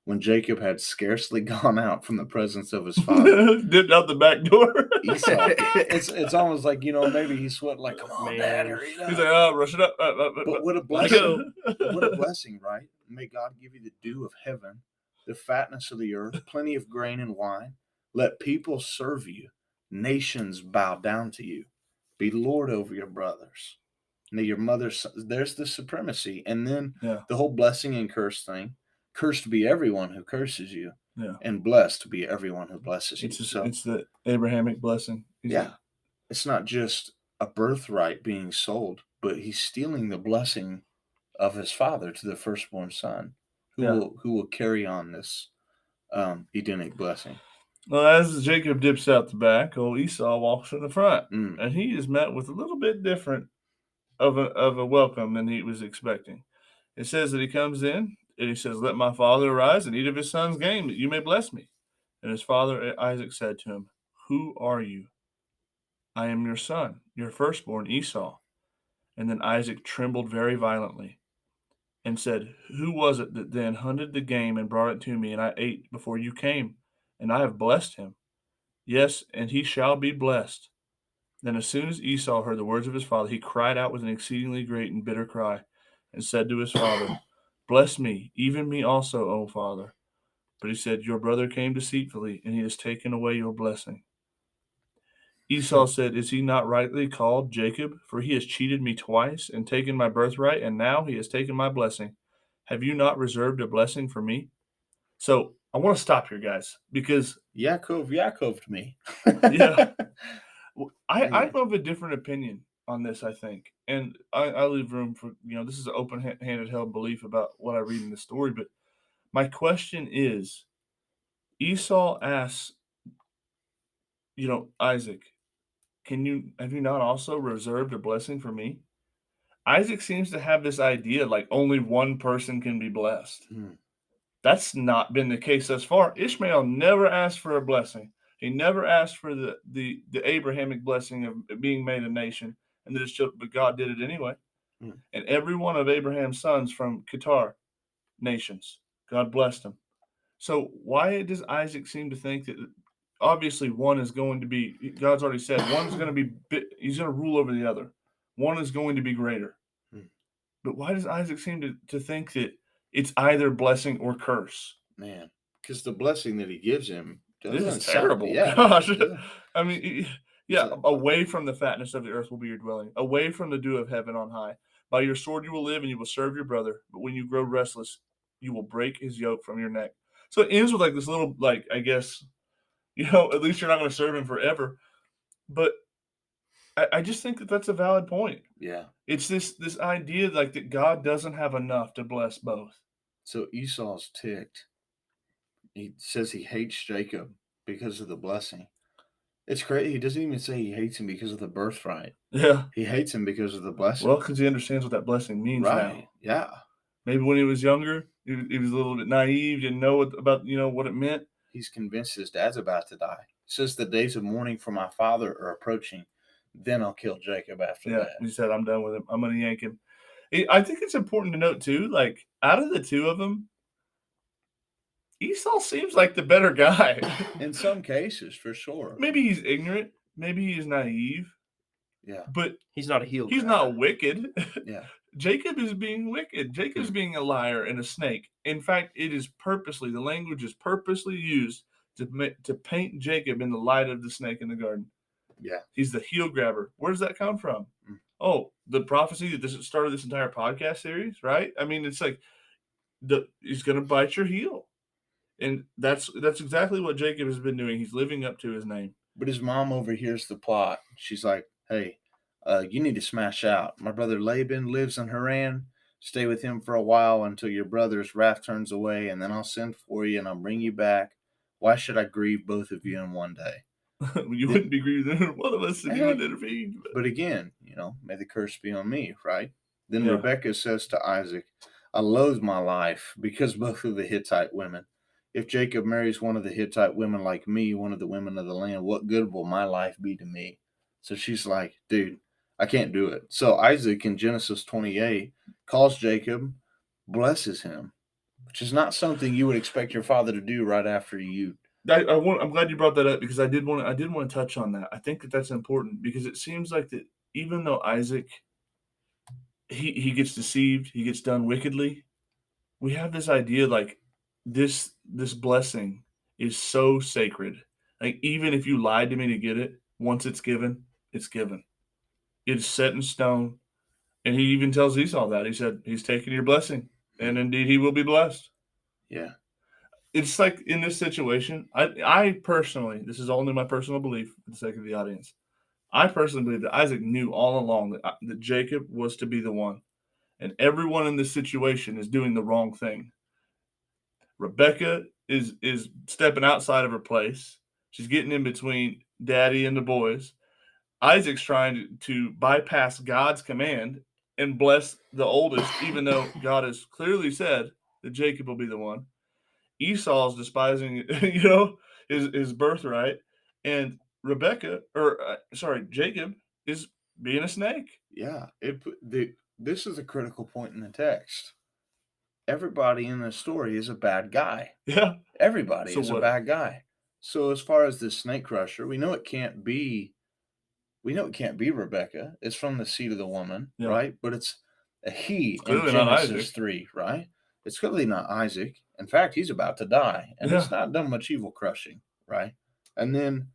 S2: when Jacob had scarcely gone out from the presence of his father,
S3: dipped out the back door.
S2: Esau, it's almost like, maybe he sweat like, Come on, Dad, hurry it up.
S3: He's like, Oh, rush it up.
S2: But what a blessing! What a blessing, right? May God give you the dew of heaven, the fatness of the earth, plenty of grain and wine. Let people serve you, nations bow down to you. Be Lord over your brothers. May your mother's, there's the supremacy, and then the whole blessing and curse thing. Cursed be everyone who curses you, and blessed be everyone who blesses you.
S3: It's the Abrahamic blessing.
S2: It's not just a birthright being sold, but he's stealing the blessing of his father to the firstborn son, who will carry on this Edenic blessing.
S3: Well, as Jacob dips out the back, old Esau walks in the front, and he is met with a little bit different of a welcome than he was expecting. It says that he comes in, and he says, Let my father arise and eat of his son's game, that you may bless me. And his father Isaac said to him, Who are you? I am your son, your firstborn Esau. And then Isaac trembled very violently and said, Who was it that then hunted the game and brought it to me, and I ate before you came? And I have blessed him. Yes, and he shall be blessed. Then as soon as Esau heard the words of his father, he cried out with an exceedingly great and bitter cry, and said to his father, Bless me, even me also, O father. But he said, Your brother came deceitfully, and he has taken away your blessing. Esau said, Is he not rightly called Jacob? For he has cheated me twice and taken my birthright, and now he has taken my blessing. Have you not reserved a blessing for me? So I want to stop here, guys, because
S2: Yaakov'd me.
S3: I'm of a different opinion on this, I think. And I leave room for, this is an open-handed held belief about what I read in the story. But my question is, Esau asks, Isaac, have you not also reserved a blessing for me? Isaac seems to have this idea like only one person can be blessed. That's not been the case thus far. Ishmael never asked for a blessing. He never asked for the Abrahamic blessing of being made a nation, and that his children, but God did it anyway. And every one of Abraham's sons from Qatar, nations, God blessed them. So why does Isaac seem to think that obviously one is going to be, God's already said, one's going to be, he's going to rule over the other. One is going to be greater. But why does Isaac seem to think that it's either blessing or curse?
S2: Man, because the blessing that he gives him
S3: This
S2: doesn't
S3: is
S2: sound,
S3: terrible.
S2: yeah,
S3: Gosh.
S2: it doesn't.
S3: I mean, yeah, away from the fatness of the earth will be your dwelling, away from the dew of heaven on high. By your sword you will live, and you will serve your brother. But when you grow restless, you will break his yoke from your neck. So it ends with like this little, like, I guess, at least you're not going to serve him forever. But I just think that that's a valid point.
S2: Yeah.
S3: It's this idea like that God doesn't have enough to bless both.
S2: So Esau's ticked. He says he hates Jacob because of the blessing. It's crazy. He doesn't even say he hates him because of the birthright.
S3: Yeah.
S2: He hates him because of the blessing.
S3: Well, because he understands what that blessing means
S2: right.
S3: now.
S2: Yeah.
S3: Maybe when he was younger, he was a little bit naive, didn't know about what it meant.
S2: He's convinced his dad's about to die. He says the days of mourning for my father are approaching. Then I'll kill Jacob after that.
S3: He said, I'm done with him. I'm going to yank him. I think it's important to note, too, like, out of the two of them, Esau seems like the better guy.
S2: In some cases, for sure.
S3: Maybe he's ignorant. Maybe he's naive.
S2: Yeah.
S3: But
S1: he's not a heel
S3: He's
S1: grabber.
S3: not wicked.
S2: Yeah.
S3: Jacob is being wicked. Jacob's being a liar and a snake. In fact, the language is purposely used to paint Jacob in the light of the snake in the garden.
S2: Yeah.
S3: He's the heel grabber. Where does that come from? Oh, the prophecy that started this entire podcast series, right? I mean, it's like he's going to bite your heel. And that's exactly what Jacob has been doing. He's living up to his name.
S2: But his mom overhears the plot. She's like, hey, you need to smash out. My brother Laban lives in Haran. Stay with him for a while until your brother's wrath turns away, and then I'll send for you and I'll bring you back. Why should I grieve both of you in one day?
S3: You wouldn't be grieving one of us if you would intervene.
S2: But again, may the curse be on me, right? Then Rebekah says to Isaac, I loathe my life because both of the Hittite women. If Jacob marries one of the Hittite women like me, one of the women of the land, what good will my life be to me? So she's like, dude, I can't do it. So Isaac in Genesis 28 calls Jacob, blesses him, which is not something you would expect your father to do right after you.
S3: I'm glad you brought that up because I did want to touch on that. I think that's important because it seems like that even though Isaac he gets deceived, he gets done wickedly, we have this idea like this blessing is so sacred. Like even if you lied to me to get it, once it's given, it's given. It's set in stone. And he even tells Esau that. He said, he's taking your blessing, and indeed he will be blessed.
S2: Yeah.
S3: It's like in this situation, I personally, this is only my personal belief for the sake of the audience, I personally believe that Isaac knew all along that Jacob was to be the one. And everyone in this situation is doing the wrong thing. Rebecca is stepping outside of her place. She's getting in between daddy and the boys. Isaac's trying to bypass God's command and bless the oldest, even though God has clearly said that Jacob will be the one. Esau's despising, his birthright, and Jacob is being a snake.
S2: Yeah, this is a critical point in the text. Everybody in the story is a bad guy.
S3: Yeah,
S2: everybody is a bad guy. So as far as the snake crusher, we know it can't be Rebecca. It's from the seed of the woman, right? But it's a he in Genesis 3, right? It's clearly not Isaac. In fact, he's about to die, and he's not done much evil crushing, right? And then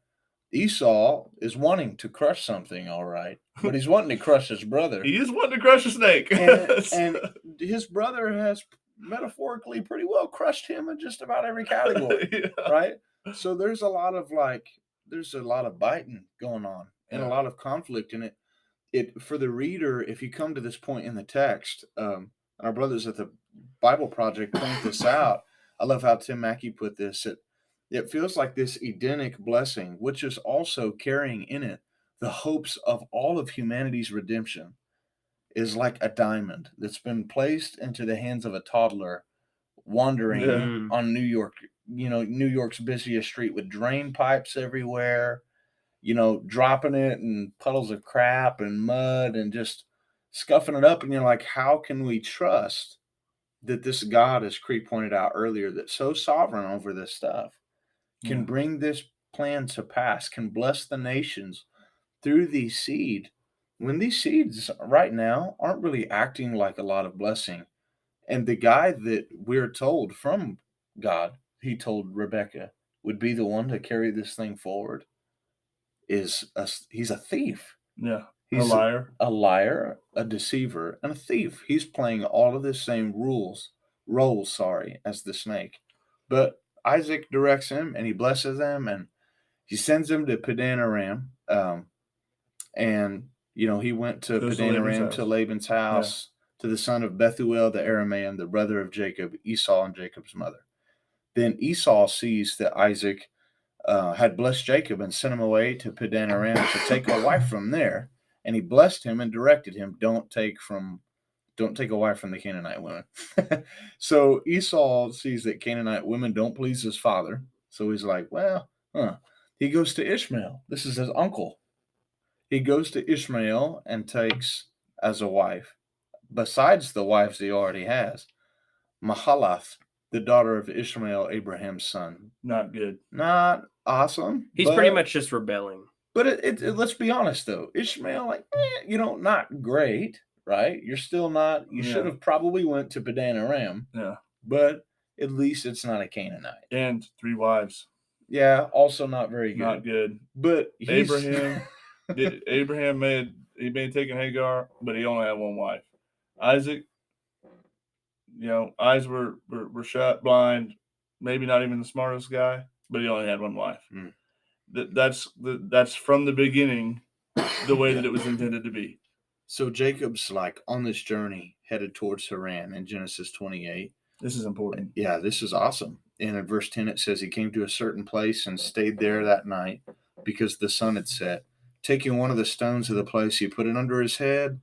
S2: Esau is wanting to crush something, all right, but he's wanting to crush his brother.
S3: He is wanting to crush a snake.
S2: and his brother has metaphorically pretty well crushed him in just about every category, right? So there's a lot of biting going on and a lot of conflict in it. For the reader, if you come to this point in the text, and our brothers at the Bible Project point this out, I love how Tim Mackey put this. It feels like this Edenic blessing, which is also carrying in it the hopes of all of humanity's redemption, is like a diamond that's been placed into the hands of a toddler wandering on New York's busiest street with drain pipes everywhere, dropping it in puddles of crap and mud and just scuffing it up. And you're like, how can we trust that this God, as Cree pointed out earlier, that's so sovereign over this stuff, can bring this plan to pass, can bless the nations through these seed, when these seeds right now aren't really acting like a lot of blessing. And the guy that we're told from God, he told Rebecca, would be the one to carry this thing forward he's a thief.
S3: Yeah.
S2: He's
S3: a
S2: liar, a deceiver, and a thief. He's playing all of the same roles, as the snake. But Isaac directs him, and he blesses them, and he sends him to Padan Aram. And he went to Padan Aram to Laban's house, to the son of Bethuel the Aramean, the brother of Jacob, Esau, and Jacob's mother. Then Esau sees that Isaac had blessed Jacob and sent him away to Padan Aram to take a wife from there. And he blessed him and directed him, don't take a wife from the Canaanite women. So Esau sees that Canaanite women don't please his father. So he's like, he goes to Ishmael. This is his uncle. He goes to Ishmael and takes as a wife, besides the wives he already has, Mahalath, the daughter of Ishmael, Abraham's son.
S3: Not good.
S2: Not awesome.
S1: He's pretty much just rebelling.
S2: But let's be honest, though. Ishmael, not great, right? You're still not. You should have probably went to Padan Aram.
S3: Yeah.
S2: But at least it's not a Canaanite.
S3: And 3 wives.
S2: Yeah, also not very good.
S3: Not good.
S2: But
S3: Abraham may have taken Hagar, but he only had 1 wife. Isaac, eyes were shut, blind, maybe not even the smartest guy, but he only had 1 wife.
S2: Mm.
S3: That's from the beginning the way that it was intended to be.
S2: So Jacob's on this journey headed towards Haran in Genesis 28.
S3: This is important.
S2: Yeah, this is awesome. And in verse 10 it says he came to a certain place and stayed there that night because the sun had set. Taking one of the stones of the place, he put it under his head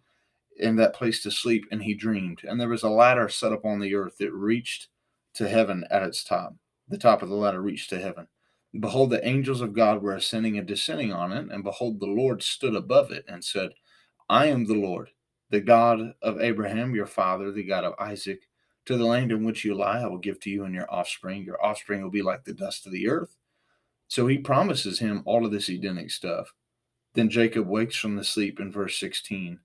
S2: in that place to sleep, and he dreamed. And there was a ladder set up on the earth that reached to heaven at its top. The top of the ladder reached to heaven. And behold, the angels of God were ascending and descending on it, and behold, the Lord stood above it and said, I am the Lord, the God of Abraham, your father, the God of Isaac. To the land in which you lie, I will give to you and your offspring. Your offspring will be like the dust of the earth. So he promises him all of this Edenic stuff. Then Jacob wakes from the sleep in verse 16.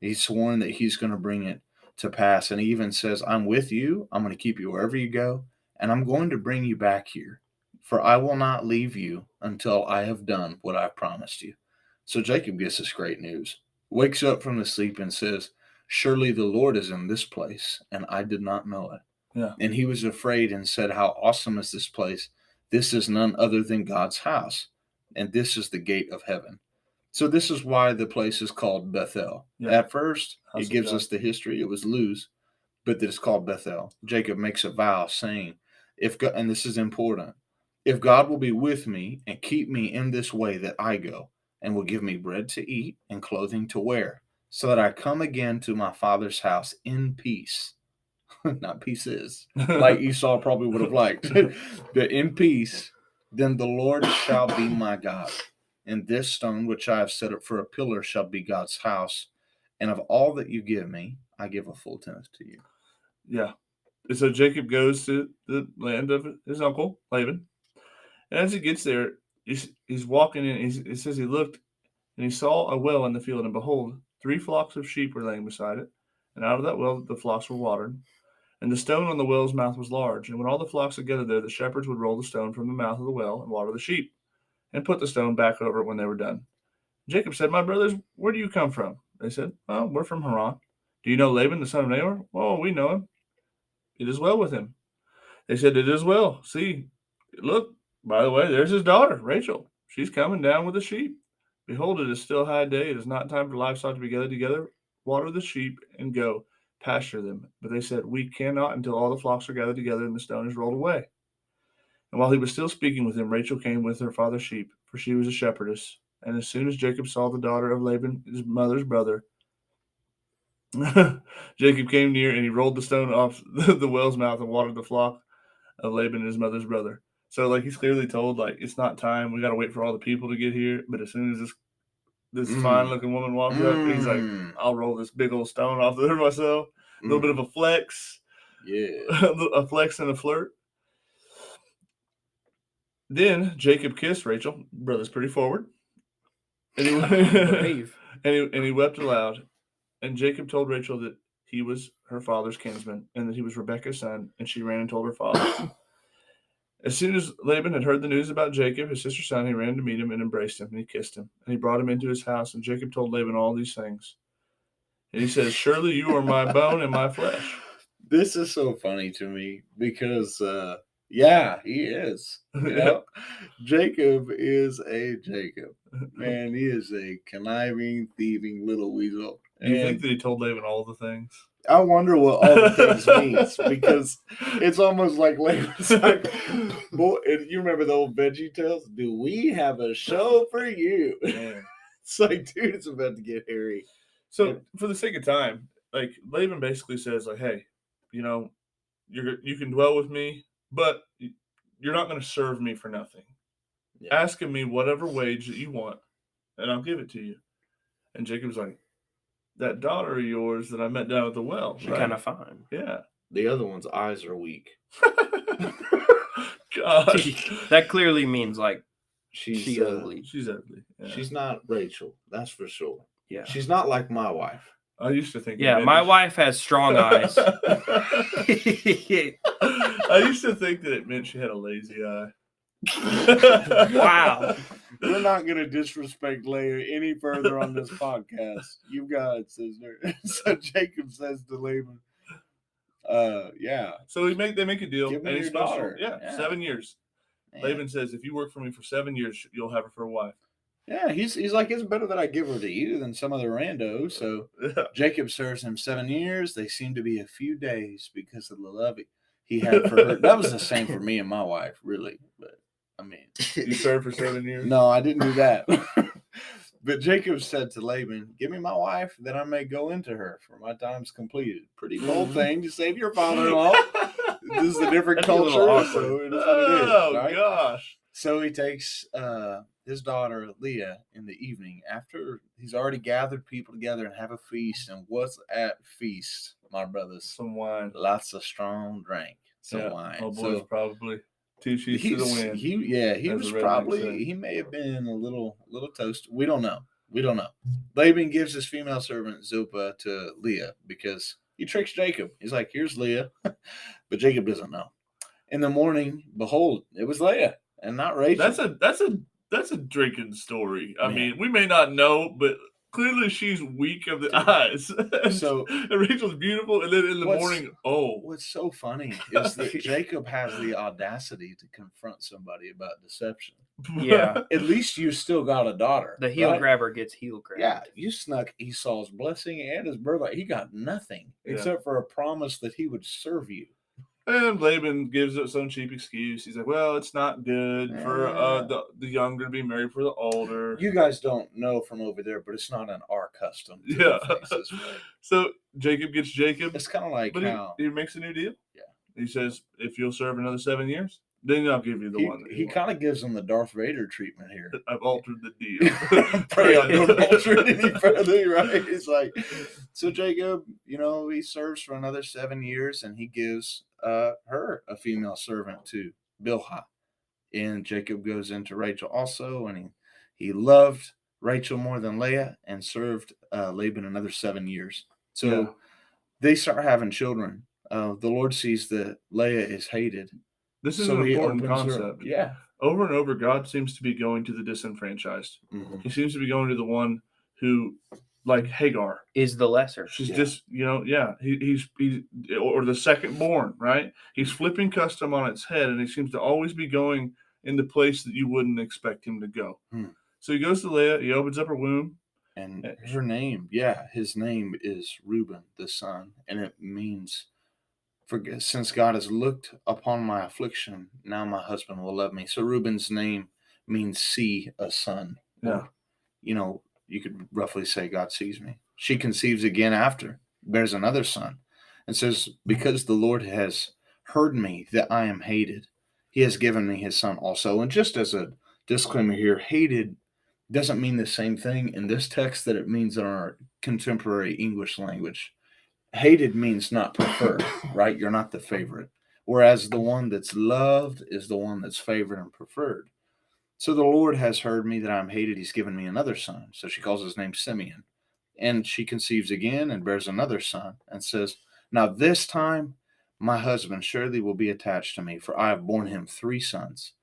S2: He's sworn that he's going to bring it to pass. And he even says, I'm with you. I'm going to keep you wherever you go. And I'm going to bring you back here. For I will not leave you until I have done what I promised you. So Jacob gets this great news. Wakes up from the sleep and says, surely the Lord is in this place, and I did not know it.
S3: Yeah.
S2: And he was afraid and said, how awesome is this place? This is none other than God's house, and this is the gate of heaven. So this is why the place is called Bethel. Yeah. At first, it gives us the history. It was Luz, but it's called Bethel. Jacob makes a vow saying, if God, and this is important, if God will be with me and keep me in this way that I go, and will give me bread to eat and clothing to wear, so that I come again to my father's house in peace. Not pieces, like Esau probably would have liked, but in peace, then the Lord shall be my God. And this stone which I have set up for a pillar shall be God's house. And of all that you give me, I give a full tenth to you.
S3: Yeah. And so Jacob goes to the land of his uncle, Laban. And as he gets there, he's walking in. It says he looked, and he saw a well in the field, and behold, 3 flocks of sheep were laying beside it. And out of that well the flocks were watered. And the stone on the well's mouth was large. And when all the flocks had gathered there, the shepherds would roll the stone from the mouth of the well and water the sheep, and put the stone back over it when they were done. Jacob said, my brothers, where do you come from? They said, oh, we're from Haran. Do you know Laban, the son of Nahor? Oh, we know him. It is well with him. They said, it is well. See, look, by the way, there's his daughter, Rachel. She's coming down with the sheep. Behold, it is still high day. It is not time for livestock to be gathered together. Water the sheep and go pasture them. But they said, we cannot until all the flocks are gathered together and the stone is rolled away. And while he was still speaking with him, Rachel came with her father's sheep, for she was a shepherdess. And as soon as Jacob saw the daughter of Laban, his mother's brother, Jacob came near, and he rolled the stone off the well's mouth and watered the flock of Laban and his mother's brother. So, he's clearly told, it's not time. We got to wait for all the people to get here. But as soon as this fine-looking woman walks up, he's like, I'll roll this big old stone off there myself. A little bit of a flex.
S2: Yeah.
S3: A flex and a flirt. Then Jacob kissed Rachel. Brother's pretty forward. And he wept aloud. And Jacob told Rachel that he was her father's kinsman and that he was Rebekah's son. And she ran and told her father. As soon as Laban had heard the news about Jacob, his sister's son, he ran to meet him and embraced him, and he kissed him. And he brought him into his house, and Jacob told Laban all these things. And he says, surely you are my bone and my flesh.
S2: This is so funny to me because, yeah, he is. You know, Jacob is a Jacob. Man, he is a conniving, thieving little weasel.
S3: Do you think that he told Laban all the things?
S2: I wonder what all the things means, because it's almost like Laban's like, boy, and you remember the old Veggie Tales? Do we have a show for you?
S3: Man.
S2: It's like, dude, it's about to get hairy.
S3: So for the sake of time, like Laban basically says, like, hey, you know, you can dwell with me, but you're not going to serve me for nothing. Yeah. Ask of me whatever wage that you want, and I'll give it to you. And Jacob's like, that daughter of yours that I met down at the well.
S1: She's kind of fine.
S3: Yeah.
S2: The other one's eyes are weak.
S3: Gosh.
S1: That clearly means like
S2: she's
S1: ugly.
S3: She's ugly. Yeah.
S2: She's not Rachel, that's for sure.
S1: Yeah.
S2: She's not like my wife.
S3: I used to think.
S1: Yeah, my wife has strong eyes.
S3: I used to think that it meant she had a lazy eye.
S1: Wow.
S2: We're not going to disrespect Leah any further on this podcast. You got it, sister. So Jacob says to Laban, yeah.
S3: So they make a deal.
S2: Give me your daughter.
S3: Yeah, 7 years. Man. Laban says, if you work for me for 7 years, you'll have her for a wife.
S2: Yeah, he's like, it's better that I give her to you than some other rando. So Jacob serves him 7 years. They seem to be a few days because of the love he had for her. That was the same for me and my wife, really. But I mean,
S3: you served for 7 years?
S2: No, I didn't do that. But Jacob said to Laban, give me my wife, that I may go into her, for my time's completed. Pretty bold thing to say to your father-in-law. This is a different culture, so it is what it is.
S3: Oh,
S2: right?
S3: Gosh.
S2: So he takes his daughter, Leah, in the evening, after he's already gathered people together and have a feast. And what's at feast, my brothers?
S3: Some wine.
S2: Lots of strong drink. Some wine.
S3: Oh, boys, probably. 2 sheets to the wind.
S2: He was probably, he may have been a little toasted. We don't know. Laban gives his female servant Zilpah to Leah because he tricks Jacob. He's like, here's Leah. But Jacob doesn't know. In the morning, behold, it was Leah and not Rachel.
S3: That's a drinking story. I mean, we may not know, but clearly she's weak of the eyes. So and Rachel's beautiful, and then in the morning,
S2: what's so funny is that Jacob has the audacity to confront somebody about deception.
S1: Yeah.
S2: At least you still got a daughter.
S1: The heel grabber gets heel grabbed.
S2: Yeah, you snuck Esau's blessing and his birthright. He got nothing except for a promise that he would serve you.
S3: And Laban gives it some cheap excuse. He's like, well, it's not good for the younger to be married for the older.
S2: You guys don't know from over there, but it's not our custom.
S3: Yeah. So Jacob gets Jacob.
S2: It's kind of like how
S3: he makes a new deal.
S2: Yeah.
S3: He says, if you'll serve another 7 years, then I'll give you the one.
S2: He kind of gives him the Darth Vader treatment here.
S3: I've altered the deal.
S2: Pray I don't alter it any further, right? It's like, so Jacob, he serves for another 7 years, and he gives her a female servant to Bilhah. And Jacob goes into Rachel also, and he loved Rachel more than Leah and served Laban another 7 years. So they start having children. The Lord sees that Leah is hated.
S3: This is an important concept.
S2: Yeah.
S3: Over and over, God seems to be going to the disenfranchised. Mm-hmm. He seems to be going to the one who, like Hagar,
S1: is the lesser.
S3: She's just, he's or the second born, right? He's flipping custom on its head, and he seems to always be going in the place that you wouldn't expect him to go. So he goes to Leah. He opens up her womb.
S2: And her name, his name is Reuben, the son, and it means, since God has looked upon my affliction, now my husband will love me. So Reuben's name means see a son.
S3: Yeah.
S2: Or, you could roughly say God sees me. She conceives again after, bears another son, and says, because the Lord has heard me that I am hated, he has given me his son also. And just as a disclaimer here, hated doesn't mean the same thing in this text that it means in our contemporary English language. Hated means not preferred, right? You're not the favorite. Whereas the one that's loved is the one that's favored and preferred. So the Lord has heard me that I'm hated. He's given me another son. So she calls his name Simeon. And she conceives again and bears another son and says, now this time My husband surely will be attached to me, for I have borne him 3 sons.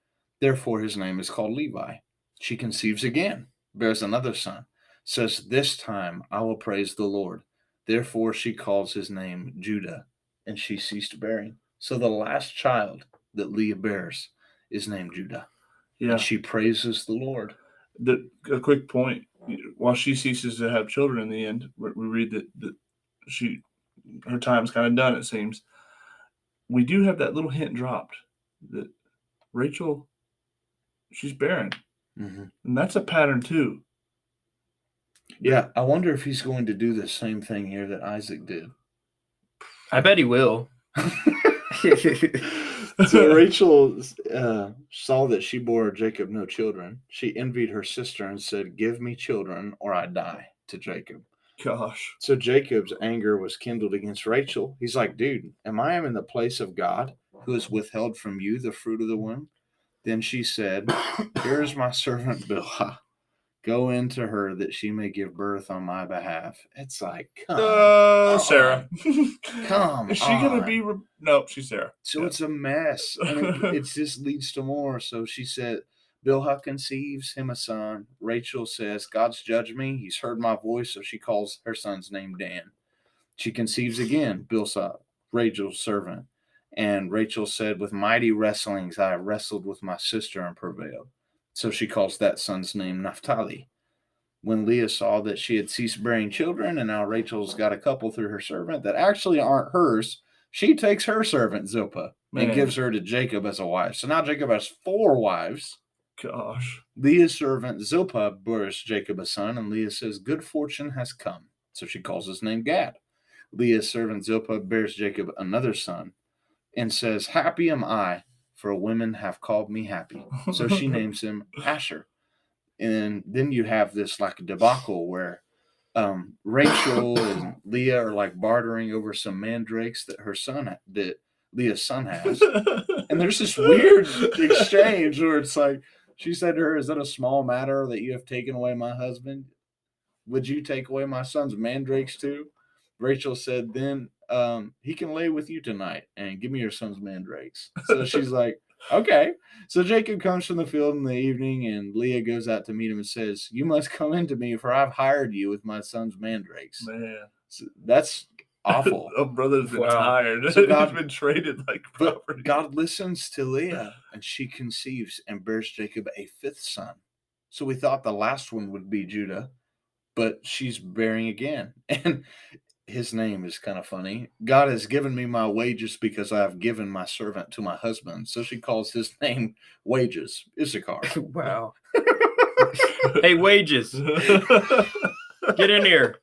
S2: Therefore his name is called Levi. She conceives again, bears another son, says, this time I will praise the Lord. Therefore she calls his name Judah, and she ceased bearing. So the last child that Leah bears is named Judah.
S3: Yeah.
S2: And she praises the Lord.
S3: A quick point. While she ceases to have children in the end, we read that her time's kind of done, it seems. We do have that little hint dropped that Rachel, she's barren.
S2: Mm-hmm.
S3: And that's a pattern too.
S2: Yeah, I wonder if he's going to do the same thing here that Isaac did.
S1: I bet he will.
S2: So Rachel saw that she bore Jacob no children. She envied her sister and said, give me children or I die, to Jacob.
S3: Gosh.
S2: So Jacob's anger was kindled against Rachel. He's like, dude, am I in the place of God who has withheld from you the fruit of the womb? Then she said, here is my servant Bilhah. Go into her that she may give birth on my behalf. It's like, come
S3: Sarah.
S2: Come
S3: Is she going to be... Nope, she's Sarah.
S2: So it's a mess. And it just leads to more. So she said, Bilhah conceives him a son. Rachel says, God's judged me. He's heard my voice. So she calls her son's name Dan. She conceives again, Bilhah, Rachel's servant. And Rachel said, with mighty wrestlings, I wrestled with my sister and prevailed. So she calls that son's name Naphtali. When Leah saw that she had ceased bearing children, and now Rachel's got a couple through her servant that actually aren't hers, she takes her servant Zilpah and gives her to Jacob as a wife. So now Jacob has 4 wives.
S3: Gosh.
S2: Leah's servant Zilpah bears Jacob a son, and Leah says, good fortune has come. So she calls his name Gad. Leah's servant Zilpah bears Jacob another son and says, happy am I, for women have called me happy. So she names him Asher. And then you have this like debacle where Rachel and Leah are like bartering over some mandrakes that Leah's son has. And there's this weird exchange where it's like, she said to her, is that a small matter that you have taken away my husband? Would you take away my son's mandrakes too? Rachel said, then he can lay with you tonight and give me your son's mandrakes. So she's like, okay. So Jacob comes from the field in the evening, and Leah goes out to meet him and says, you must come into me, for I've hired you with my son's mandrakes.
S3: Man.
S2: So that's awful.
S3: Oh, brother's been tired.
S2: So
S3: He's been traded like property.
S2: But God listens to Leah, and she conceives and bears Jacob a 5th son. So we thought the last one would be Judah, but she's bearing again. And his name is kind of funny. God has given me my wages because I have given my servant to my husband. So she calls his name Wages, Issachar.
S1: Wow. Hey, Wages. Get in here.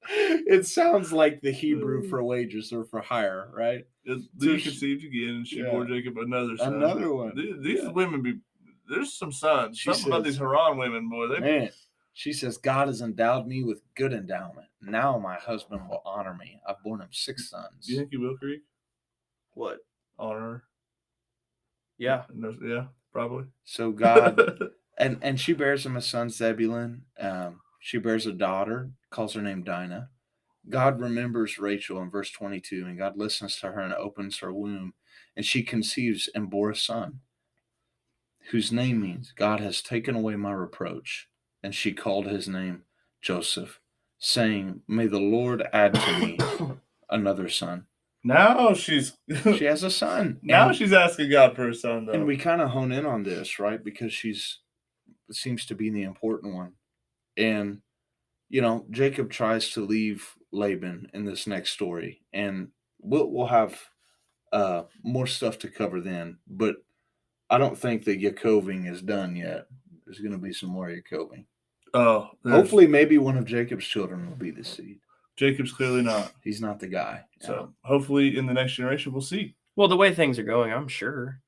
S2: It sounds like the Hebrew for wages or for hire, right?
S3: Leah conceived again, and she bore Jacob another son.
S2: Another one.
S3: These women there's some sons. Something about these Haran women, boy.
S2: Man. She says, God has endowed me with good endowment. Now my husband will honor me. I've borne him 6 sons.
S3: Do you think he will, Creek?
S1: What?
S3: Honor her?
S1: Yeah.
S3: Yeah, probably.
S2: So God, and she bears him a son, Zebulun. She bears a daughter, calls her name Dinah. God remembers Rachel in verse 22, and God listens to her and opens her womb, and she conceives and bore a son, whose name means God has taken away my reproach. And she called his name Joseph, saying, may the Lord add to me another son.
S3: Now
S2: she has a son.
S3: Now she's asking God for a son, though.
S2: And we kind of hone in on this, right? Because seems to be the important one. And, Jacob tries to leave Laban in this next story. And we'll have more stuff to cover then. But I don't think the Jacobing is done yet. There's going to be some more Jacobing.
S3: Oh,
S2: hopefully, maybe one of Jacob's children will be the seed. Jacob's clearly not. He's not the guy.
S3: So hopefully, in the next generation, we'll see.
S1: Well, the way things are going, I'm sure.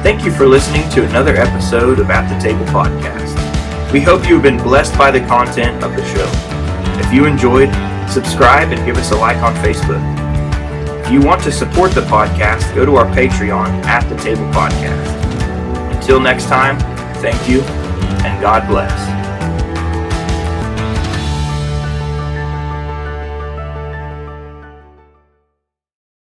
S1: Thank you for listening to another episode of At the Table Podcast. We hope you have been blessed by the content of the show. If you enjoyed, subscribe and give us a like on Facebook. If you want to support the podcast, go to our Patreon, At the Table Podcast. Until next time, thank you, and God bless.